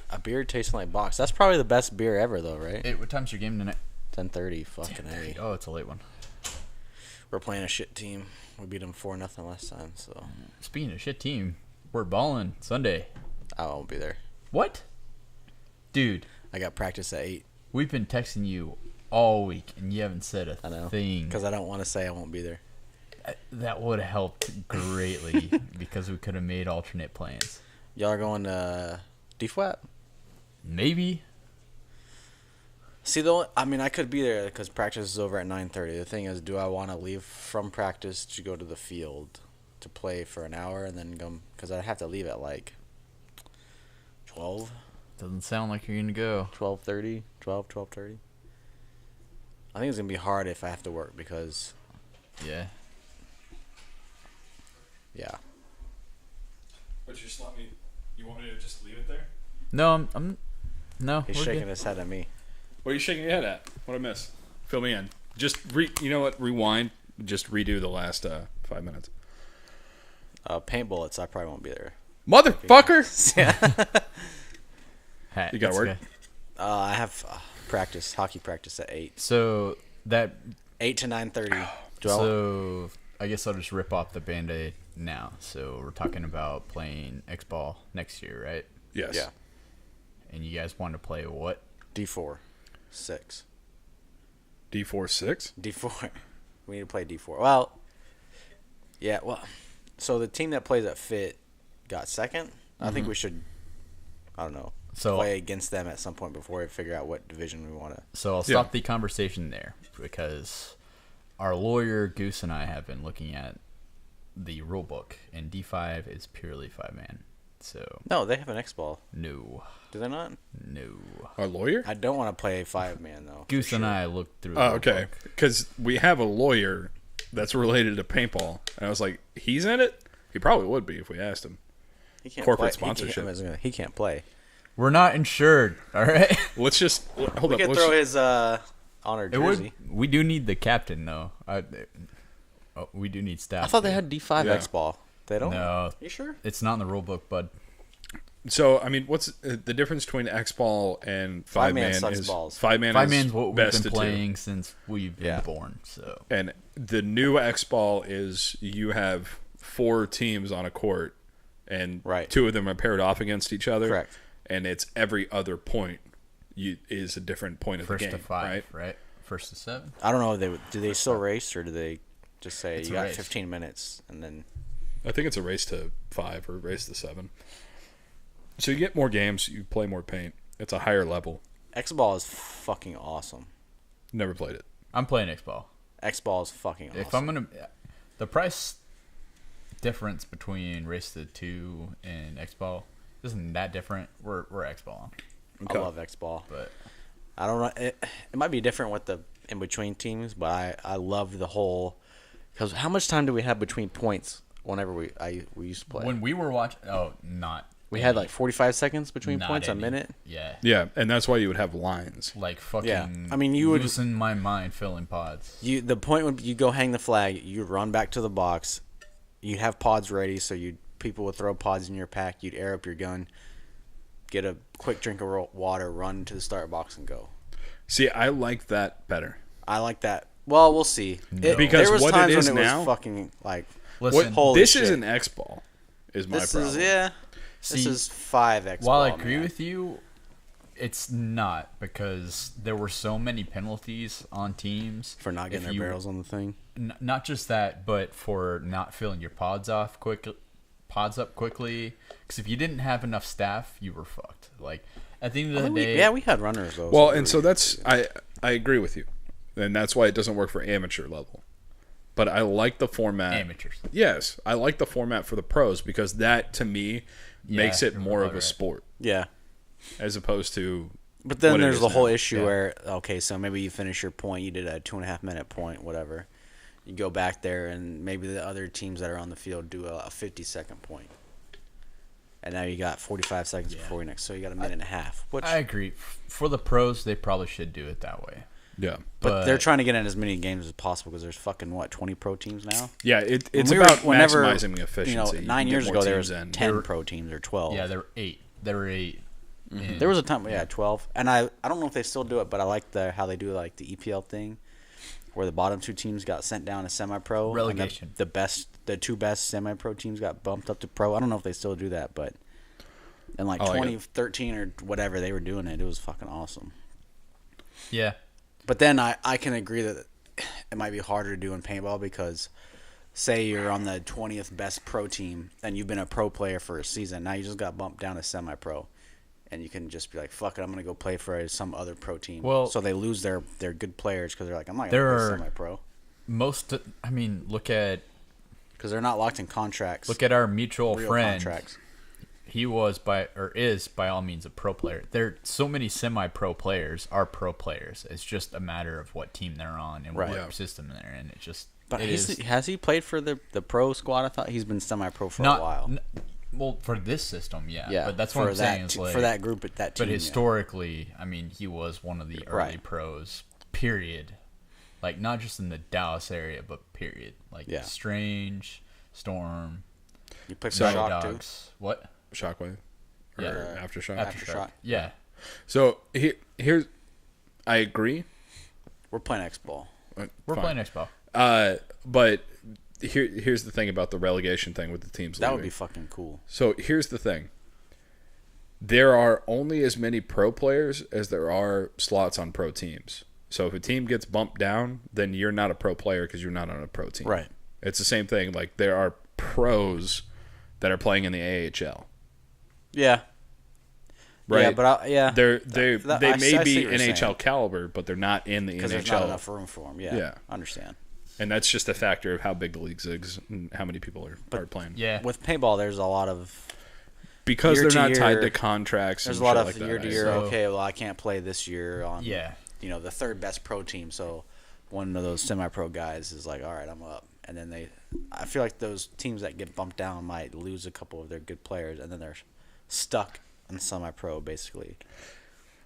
S2: A beer tasting like box. That's probably the best beer ever, though, right?
S3: Hey, what time's your game tonight?
S2: 10:30. Fucking A.
S3: Oh, it's a late one.
S2: We're playing a shit team. We beat them 4-0 last time, so
S3: Speaking of shit team, we're balling Sunday.
S2: I won't be there.
S3: What? Dude,
S2: I got practice at 8.
S3: we've been texting you all week, and you haven't said
S2: I know.
S3: a thing.
S2: Because I don't want to say I won't be there.
S3: That would have helped greatly because we could have made alternate plans.
S2: Y'all are going to D-Flat?
S3: Maybe.
S2: See, though, I mean, I could be there because practice is over at 9:30. The thing is, do I want to leave from practice to go to the field to play for an hour and then go? Because I'd have to leave at like 12,
S3: Doesn't sound like you're going to go.
S2: 12:30, 12:30. I think it's going to be hard if I have to work because,
S3: Yeah.
S2: yeah.
S1: But just let me. You want me to just leave it there?
S3: No, no.
S2: He's
S3: we're
S2: shaking
S3: good.
S2: his head at me.
S1: What are you shaking your head at? What I miss? Fill me in. Just you know what? Rewind. Just redo the last 5 minutes.
S2: Paint bullets, I probably won't be there.
S1: Motherfucker!
S3: Hat,
S1: You gotta
S3: that's
S1: work?
S3: good.
S2: I have hockey practice at 8.
S3: So that
S2: 8 to 9:30.
S3: So I guess I'll just rip off the Band-Aid now. So we're talking about playing X-Ball next year, right?
S1: Yes.
S2: Yeah.
S3: And you guys want to play what?
S2: D4 6.
S1: D4 6.
S2: D4. We need to play D4. Well, yeah. Well, so the team that plays at Fit got second. I think we should. I don't know.
S3: So
S2: play against them at some point before we figure out what division we want to.
S3: So I'll stop the conversation there because our lawyer Goose and I have been looking at the rule book, and D5 is purely 5-man. So
S2: No, they have an X ball.
S3: no,
S2: Do they not?
S3: no.
S1: Our lawyer?
S2: I don't want to play 5-man though.
S3: Goose and I looked through. The
S1: Oh,
S3: rule
S1: okay.
S3: book.
S1: Because we have a lawyer that's related to paintball, and I was like, he's in it. He probably would be if we asked him.
S2: He can't
S1: Corporate
S2: play.
S1: sponsorship.
S2: He can't play.
S3: We're not insured. All right.
S1: Let's just hold
S2: We
S1: up.
S2: could
S1: Let's,
S2: throw his honor jersey.
S3: We do need the captain though. We do need staff.
S2: I thought they
S3: too.
S2: had D5
S1: Yeah.
S2: X ball. They don't.
S3: No,
S2: You sure?
S3: it's not in the rule book, bud.
S1: so I mean, what's the difference between X ball and
S2: 5-man
S1: 5-man?
S2: sucks
S1: Is
S2: balls.
S1: 5-man?
S3: 5-man's
S1: is
S3: what we've
S1: best
S3: been
S1: of two.
S3: playing since we've been
S2: Yeah.
S3: born. So
S1: And the new X ball is you have 4 teams on a court, and
S2: Right.
S1: 2 of them are paired off against each other.
S2: Correct.
S1: And it's every other point is a different point of
S3: first
S1: the game,
S3: to 5,
S1: right?
S3: right? First to 7.
S2: I don't know. Do they still race or do they just say
S3: It's
S2: you
S3: a
S2: got
S3: race.
S2: 15 minutes and then?
S1: I think it's a race to 5 or a race to 7. So you get more games, you play more paint. It's a higher level.
S2: X ball is fucking awesome.
S1: Never played it.
S3: I'm playing X-Ball.
S2: X ball is fucking awesome.
S3: If I'm gonna, the price difference between Race to 2 and X-Ball isn't that different. We're X-Ball,
S2: I love X ball.
S3: but
S2: I don't know. It might be different with the in between teams, but I love the whole. Because how much time do we have between points? Whenever we used to play,
S3: when we were watching, not
S2: we had like 45 seconds between
S3: not
S2: points, a
S3: any.
S2: minute.
S3: Yeah,
S1: Yeah, and that's why you would have lines.
S3: like fucking.
S2: Yeah. I mean, you would-
S3: losing my mind filling pods.
S2: The point would you go hang the flag, you run back to the box, you'd have pods ready, so people would throw pods in your pack, you'd air up your gun, get a quick drink of water, run to the start box, and go.
S1: See, I like that better.
S2: I like that. Well, we'll see.
S1: Because
S2: there was
S1: what it
S2: times
S1: is
S2: when it
S1: now-
S2: was fucking like
S3: Listen,
S2: Holy
S1: This
S2: shit.
S1: is an X ball, is my problem.
S2: This
S3: See,
S2: is 5x.
S3: while I
S2: ball,
S3: agree
S2: man.
S3: with you, it's not because there were so many penalties on teams
S2: for not getting
S3: If
S2: their
S3: you-
S2: barrels on the thing.
S3: Not just that, but for not filling your pods up quickly. Because if you didn't have enough staff, you were fucked. Like at the end of the day,
S2: We had runners though.
S1: Well, and so that's I agree with you, and that's why it doesn't work for amateur level. But I like the format.
S3: amateurs.
S1: Yes, I like the format for the pros because that to me makes it
S3: you're
S1: more of a
S3: right.
S1: sport
S2: yeah.
S1: as opposed to.
S2: But then
S1: what it
S2: there's
S1: is
S2: the whole
S1: now.
S2: issue
S3: Yeah.
S2: where so maybe you finish your point, you did a 2.5 minute point, whatever. You go back there and maybe the other teams that are on the field do a 50-second point. And now you got 45 seconds before you next, so you got a minute and a half. Which,
S3: I agree. For the pros, they probably should do it that way.
S1: Yeah,
S2: but they're trying to get in as many games as possible because there's fucking 20 pro teams now.
S1: yeah. It's
S2: When we
S1: about
S2: whenever,
S1: maximizing efficiency. You can
S2: 9
S1: get
S2: years
S1: more
S2: ago there
S1: teams
S2: was
S1: in.
S2: 10 pro teams or 12.
S3: Yeah, there were 8. There were 8. And
S2: There was a time, 12. And I don't know if they still do it, but I like how they do like the EPL thing, where the bottom 2 teams got sent down to semi-pro. and
S3: Relegation.
S2: The 2 best semi-pro teams got bumped up to pro. I don't know if they still do that, but in like
S1: I like it.
S2: 2013 or whatever, they were doing it. It was fucking awesome.
S3: yeah,
S2: But then I can agree that it might be harder to do in paintball because, say you're on the 20th best pro team and you've been a pro player for a season. Now you just got bumped down to semi-pro, and you can just be like, "Fuck it, I'm gonna go play for some other pro team."
S3: Well-
S2: so they lose their good players because they're like, "I'm not
S3: There
S2: gonna play
S3: are-
S2: semi-pro,"
S3: look at
S2: because they're not locked in contracts.
S3: our mutual
S2: real
S3: friend.
S2: contracts.
S3: He is by all means a pro player. There so many semi-pro players are pro players. It's just a matter of what team they're on and
S2: Right.
S3: what
S1: Yeah.
S3: system they're in. It just
S2: But
S3: it is
S2: has he played for the pro squad? I thought he's been semi-pro for
S3: not
S2: a while.
S3: well for this system, yeah.
S2: Yeah,
S3: But that's
S2: for
S3: what I'm
S2: that
S3: saying. Is
S2: te-
S3: like,
S2: for that group at that team.
S3: but
S2: yeah.
S3: historically, I mean, he was one of the early
S2: Right.
S3: pros. Period. Like not just in the Dallas area, but period. Like
S2: Yeah.
S3: Strange, Storm,
S2: you played for
S1: So-
S2: Shock too.
S3: Dogs. What?
S1: Shockwave or
S3: Yeah.
S1: Aftershock.
S2: Aftershock.
S3: Yeah.
S1: So here's I agree.
S2: We're playing X-Ball.
S3: We're playing X-Ball.
S1: But here's the thing about the relegation thing with the teams
S2: That
S1: leaving.
S2: would be fucking cool.
S1: So here's the thing. There are only as many pro players as there are slots on pro teams. So if a team gets bumped down, then you're not a pro player because you're not on a pro team.
S2: Right.
S1: It's the same thing. Like, there are pros that are playing in the AHL.
S2: Yeah.
S1: Right.
S2: Yeah, but
S1: they
S2: I
S1: may
S2: see
S1: be
S2: what you're
S1: NHL
S2: saying.
S1: caliber, but they're not in the NHL.
S2: Because there's not enough room for them. Yeah.
S1: Yeah.
S2: Understand.
S1: And that's just a factor of how big the league is and how many people are playing.
S3: Yeah.
S2: With paintball, there's a lot of
S1: Because
S2: year
S1: they're
S2: to
S1: not tied
S2: year,
S1: to contracts.
S2: There's
S1: and
S2: a lot
S1: shit
S2: of
S1: like that,
S2: year to
S1: right?
S2: year.
S3: So-
S2: Okay, well, I can't play this year on
S3: Yeah.
S2: the third best pro team. So one of those semi-pro guys is like, all right, I'm up. And then I feel like those teams that get bumped down might lose a couple of their good players, and then they're stuck in semi-pro basically.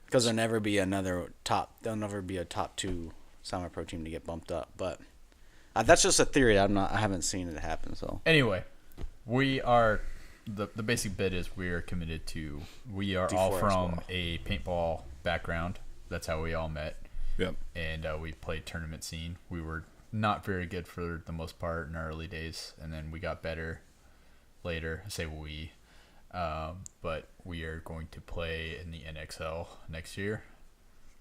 S2: Because there'll never be a top 2 semi-pro team to get bumped up. But that's just a theory. I haven't seen it happen. So
S3: Anyway, we are the basic bit is we are committed to. We are all
S2: D4
S3: from
S2: X-Ball.
S3: a paintball background. That's how we all met,
S1: Yep.
S3: and we played tournament scene. We were not very good for the most part in our early days, and then we got better later. I say we, but we are going to play in the NXL next year.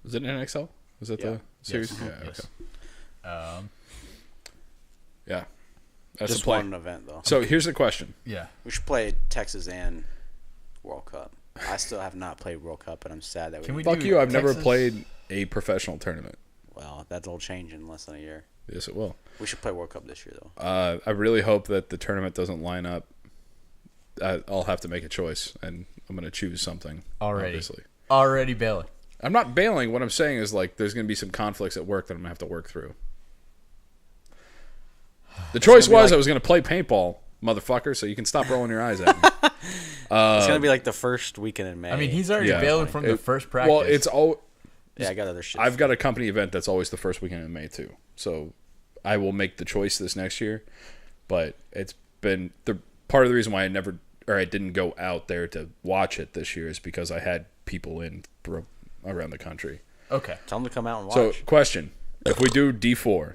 S1: Was it an XL? Was that the series?
S3: Yes.
S1: Yeah.
S3: Yes.
S1: Okay. Yeah. That's
S2: just
S1: a play.
S2: one event though.
S1: So here's the question.
S3: Yeah.
S2: We should play Texas and World Cup. I still have not played World Cup, and I'm sad that
S3: Can we
S1: Fuck
S3: do
S1: you, I've never
S3: Texas?
S1: played a professional tournament.
S2: Well, that'll change in less than a year.
S1: Yes, it will.
S2: We should play World Cup this year, though.
S1: I really hope that the tournament doesn't line up. I'll have to make a choice, and I'm going to choose something.
S3: Already.
S1: Obviously.
S3: Already bailing.
S1: I'm not bailing. What I'm saying is, like, there's going to be some conflicts at work that I'm going to have to work through. The choice was I was going to play paintball, motherfucker, so you can stop rolling your eyes at me.
S2: It's gonna be like the first weekend in May.
S3: I mean, he's already
S1: Yeah.
S3: bailing from the first practice.
S1: Well, it's all.
S2: yeah, I got other shit.
S1: I've got a company event that's always the first weekend in May too. So I will make the choice this next year. But it's been the part of the reason why I didn't go out there to watch it this year is because I had people around the country.
S3: okay.
S2: Tell them to come out and watch.
S1: So question: if we do D4,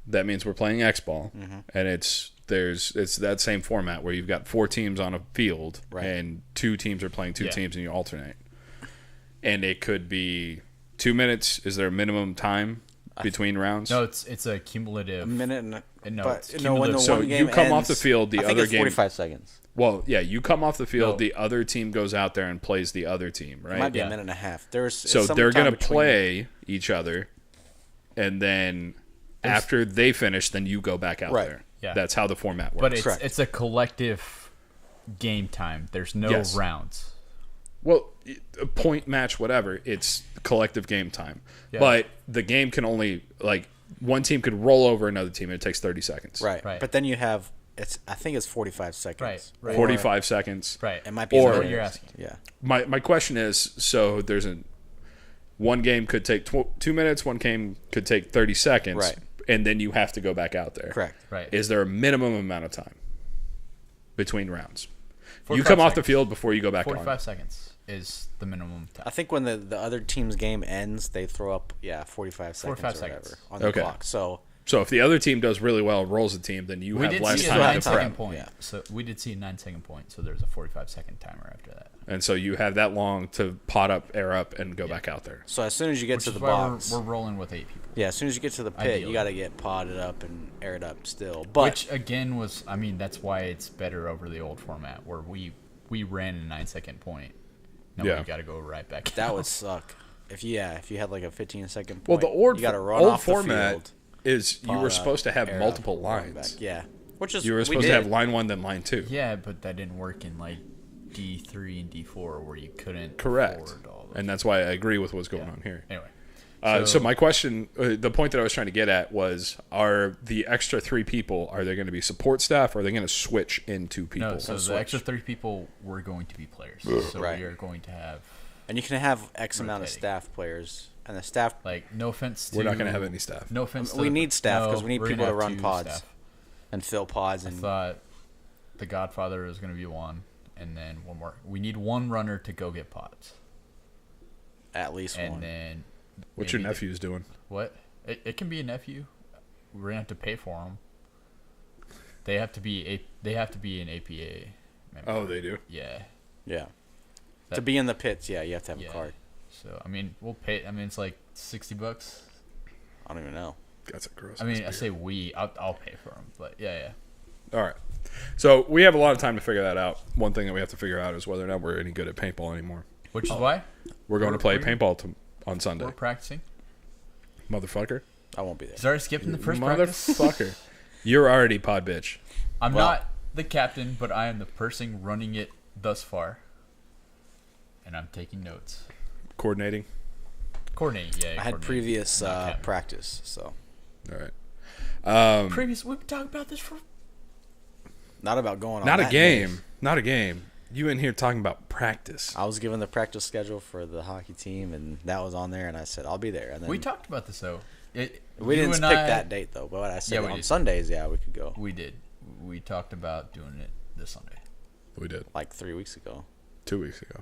S1: that means we're playing X-Ball, and it's that same format where you've got 4 teams on a field,
S2: Right.
S1: and 2 teams are playing 2 teams, and you alternate. And it could be 2 minutes. Is there a minimum time between rounds?
S3: No, it's a cumulative.
S2: a minute and
S3: No,
S2: but
S3: it's
S2: when the
S3: cumulative.
S1: So
S2: one game
S1: you come off
S2: ends,
S1: the field, the
S2: I think
S1: other
S2: it's
S1: game.
S2: 45 seconds.
S1: Well, yeah, you come off the field.
S3: No.
S1: The other team goes out there and plays the other team,
S2: It
S1: right?
S2: might be
S3: Yeah.
S2: a minute and a half. There's
S1: So
S2: some
S1: they're
S2: time
S1: going to
S2: between-
S1: play each other, and then after they finish, then you go back out
S2: Right.
S1: there.
S3: Yeah.
S1: That's how the format works.
S3: But
S2: Correct.
S3: it's a collective game time. There's no
S1: Yes.
S3: rounds.
S1: Well, a point match, whatever. It's collective game time.
S3: Yeah.
S1: But the game can only, like, one team could roll over another team, and it takes 30 seconds.
S2: Right.
S3: Right.
S2: But then you have I think it's 45 seconds.
S3: Right.
S1: 45 seconds.
S3: Right.
S2: It might be
S1: Or-
S2: a
S3: What
S2: minute.
S3: you're asking.
S2: Yeah.
S1: My question is, so there's one game could take 2 minutes, one game could take 30 seconds,
S2: Right.
S1: and then you have to go back out there.
S2: Correct.
S3: Right.
S1: Is there a minimum amount of time between rounds? You
S3: 45
S1: come off the
S3: seconds.
S1: field before you go back
S3: 45
S1: on.
S3: seconds is the minimum time.
S2: I think when the other team's game ends, they throw up 45 seconds
S3: 45
S2: or
S3: seconds.
S2: whatever on the
S1: Okay.
S2: clock. So
S1: So if the other team does really well, rolls the team, then you
S3: We
S1: have
S3: did
S1: less
S3: see a
S1: time
S3: 9
S1: to
S3: second
S1: prep.
S3: point.
S2: Yeah.
S3: So we did see a 9-second point. So there's a 45-second timer after that.
S1: And so you have that long to pot up, air up, and go back out there.
S2: as soon as you get
S3: Which
S2: to
S3: is
S2: the
S3: why
S2: box,
S3: we're rolling with 8 people.
S2: yeah, as soon as you get to the pit,
S3: Ideally.
S2: you got to get potted up and aired up still. But
S3: Which again was, I mean, that's why it's better over the old format where we ran a 9-second point. Now
S1: Yeah.
S3: we got to go right back.
S2: that
S3: out.
S2: would suck. If you had like a 15-second
S1: Well,
S2: point,
S1: the old
S2: you got to run
S1: old
S2: off
S1: format
S2: the field.
S1: is you
S2: pot
S1: were
S2: up,
S1: supposed to have
S2: air
S1: multiple
S2: up, run
S1: lines.
S2: back. Yeah, which is
S1: You were
S2: we
S1: supposed to
S2: did.
S1: have line 1, then line 2.
S3: Yeah, but that didn't work in like D3 and D4 where you couldn't
S1: Correct.
S3: afford all those.
S1: And that's why I agree with what's going
S3: Yeah.
S1: on here.
S3: Anyway.
S1: So my question, the point that I was trying to get at was, are the extra 3 people, are they going to be support staff, or are they going to switch into people?
S3: No, so the
S2: switch.
S3: extra 3 people were going to be players. So
S2: Right.
S3: we are going to have,
S2: And you can have X amount of
S3: Rotating.
S2: staff players, and the staff.
S3: like, no offense to...
S1: We're not going to have any staff.
S3: No offense to...
S2: We need staff
S3: no,
S2: 'cause we need
S3: we're
S2: people
S3: gonna
S2: to
S3: have
S2: run
S3: 2
S2: pods.
S3: staff.
S2: And fill pods
S3: I
S2: and
S3: thought the Godfather was going to be one, and then one more. We need one runner to go get pods.
S2: at least
S3: And
S2: one.
S3: then
S1: What's your nephew's doing?
S3: What? It can be a nephew. We're gonna have to pay for them. They have to be an APA member.
S1: Oh, they do?
S3: Yeah.
S2: Yeah. To be in the pits, yeah, you have to have a card.
S3: So I mean, we'll pay. I mean, it's like $60.
S2: I don't even know.
S1: That's a gross.
S3: I mean, I say I'll pay for them, but yeah.
S1: All right. So we have a lot of time to figure that out. One thing that we have to figure out is whether or not we're any good at paintball anymore.
S3: Which is why
S1: we're going to play paintball on Sunday.
S3: We're practicing.
S1: Motherfucker.
S2: I won't be there.
S3: He's already skipping the first practice.
S1: Motherfucker. You're already pod bitch.
S3: I'm not the captain, but I am the person running it thus far. And I'm taking notes.
S1: Coordinating.
S3: Yeah.
S2: I had previous practice, so.
S1: All right.
S3: We've been talking about this for.
S2: Not about going on.
S1: Not a
S2: that
S1: game.
S2: day.
S1: Not a game. You in here talking about practice.
S2: I was given the practice schedule for the hockey team, and that was on there, and I said, I'll be there. And then
S3: We talked about this, though.
S2: we didn't pick that date, though, but I said on Sundays, we could go.
S3: We did. We talked about doing it this Sunday.
S1: We did.
S2: Like 3 weeks ago.
S1: 2 weeks ago.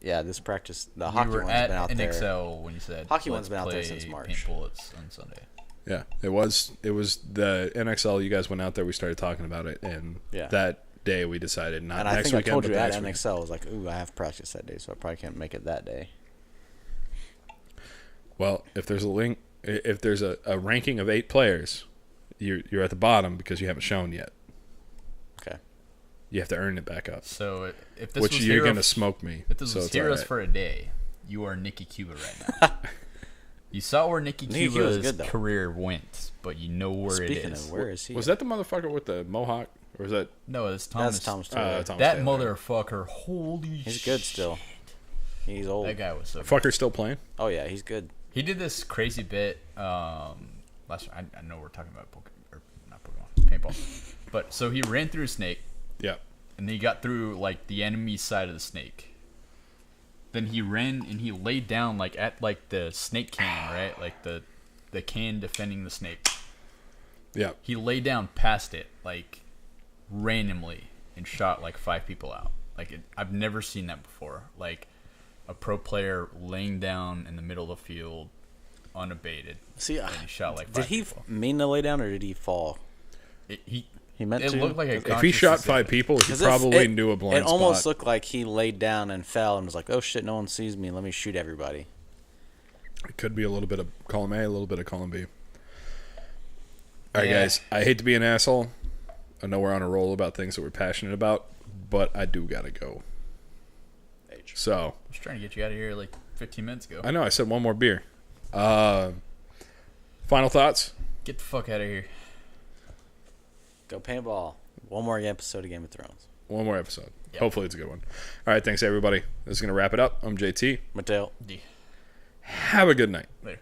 S2: Yeah, this practice, the hockey one's been out there.
S3: NXL when you said
S2: hockey one's been out there since March.
S3: Paintball on Sunday.
S1: Yeah, it was the NXL. You guys went out there. We started talking about it, and that day we decided not
S2: and
S1: next
S2: I think
S1: weekend.
S2: I told you at
S1: weekend.
S2: NXL, I was like, ooh, I have practice that day, so I probably can't make it that day.
S1: Well, if there's a ranking of 8 players, you're at the bottom because you haven't shown yet.
S2: Okay.
S1: You have to earn it back up.
S3: So if this
S1: Which
S3: was
S1: you're gonna smoke me.
S3: If this was Heroes for a Day, you are Nikki Cuba right now. You saw where Nikki Cuba's career went, but you know where it is.
S2: Speaking of, where is he?
S1: Was that the motherfucker with the mohawk, or was that?
S3: No, it's Thomas.
S2: That's Thomas Taylor.
S3: That motherfucker, holy shit.
S2: He's good still. He's old.
S3: That guy was so good.
S1: Fucker's still playing?
S2: Oh, yeah, he's good.
S3: He did this crazy bit. I know we're talking about not Pokemon, paintball. But so he ran through a snake.
S1: Yeah.
S3: And then he got through like the enemy side of the snake. Then he ran and he laid down like at like the snake can, right? Like the can defending the snake.
S1: Yeah.
S3: He laid down past it like randomly and shot like 5 people out. I've never seen that before. Like a pro player laying down in the middle of the field unabated.
S2: See,
S3: and he shot like 5
S2: did he
S3: people.
S2: mean to lay down or did he fall? He meant
S3: it
S2: to.
S3: Looked like
S1: if he shot 5 people, he probably knew a blind spot.
S2: It almost looked like he laid down and fell and was like, "Oh shit, no one sees me. Let me shoot everybody."
S1: It could be a little bit of column A, a little bit of column B. All right, guys. I hate to be an asshole. I know we're on a roll about things that we're passionate about, but I do gotta go. So
S3: I was trying to get you out of here like 15 minutes ago.
S1: I know. I said one more beer. Final thoughts?
S3: Get the fuck out of here.
S2: Go paintball. One more episode of Game of Thrones.
S1: One more episode. Yep. Hopefully it's a good one. All right, thanks everybody. This is going to wrap it up. I'm JT.
S2: Mateo.
S1: Have a good night.
S3: Later.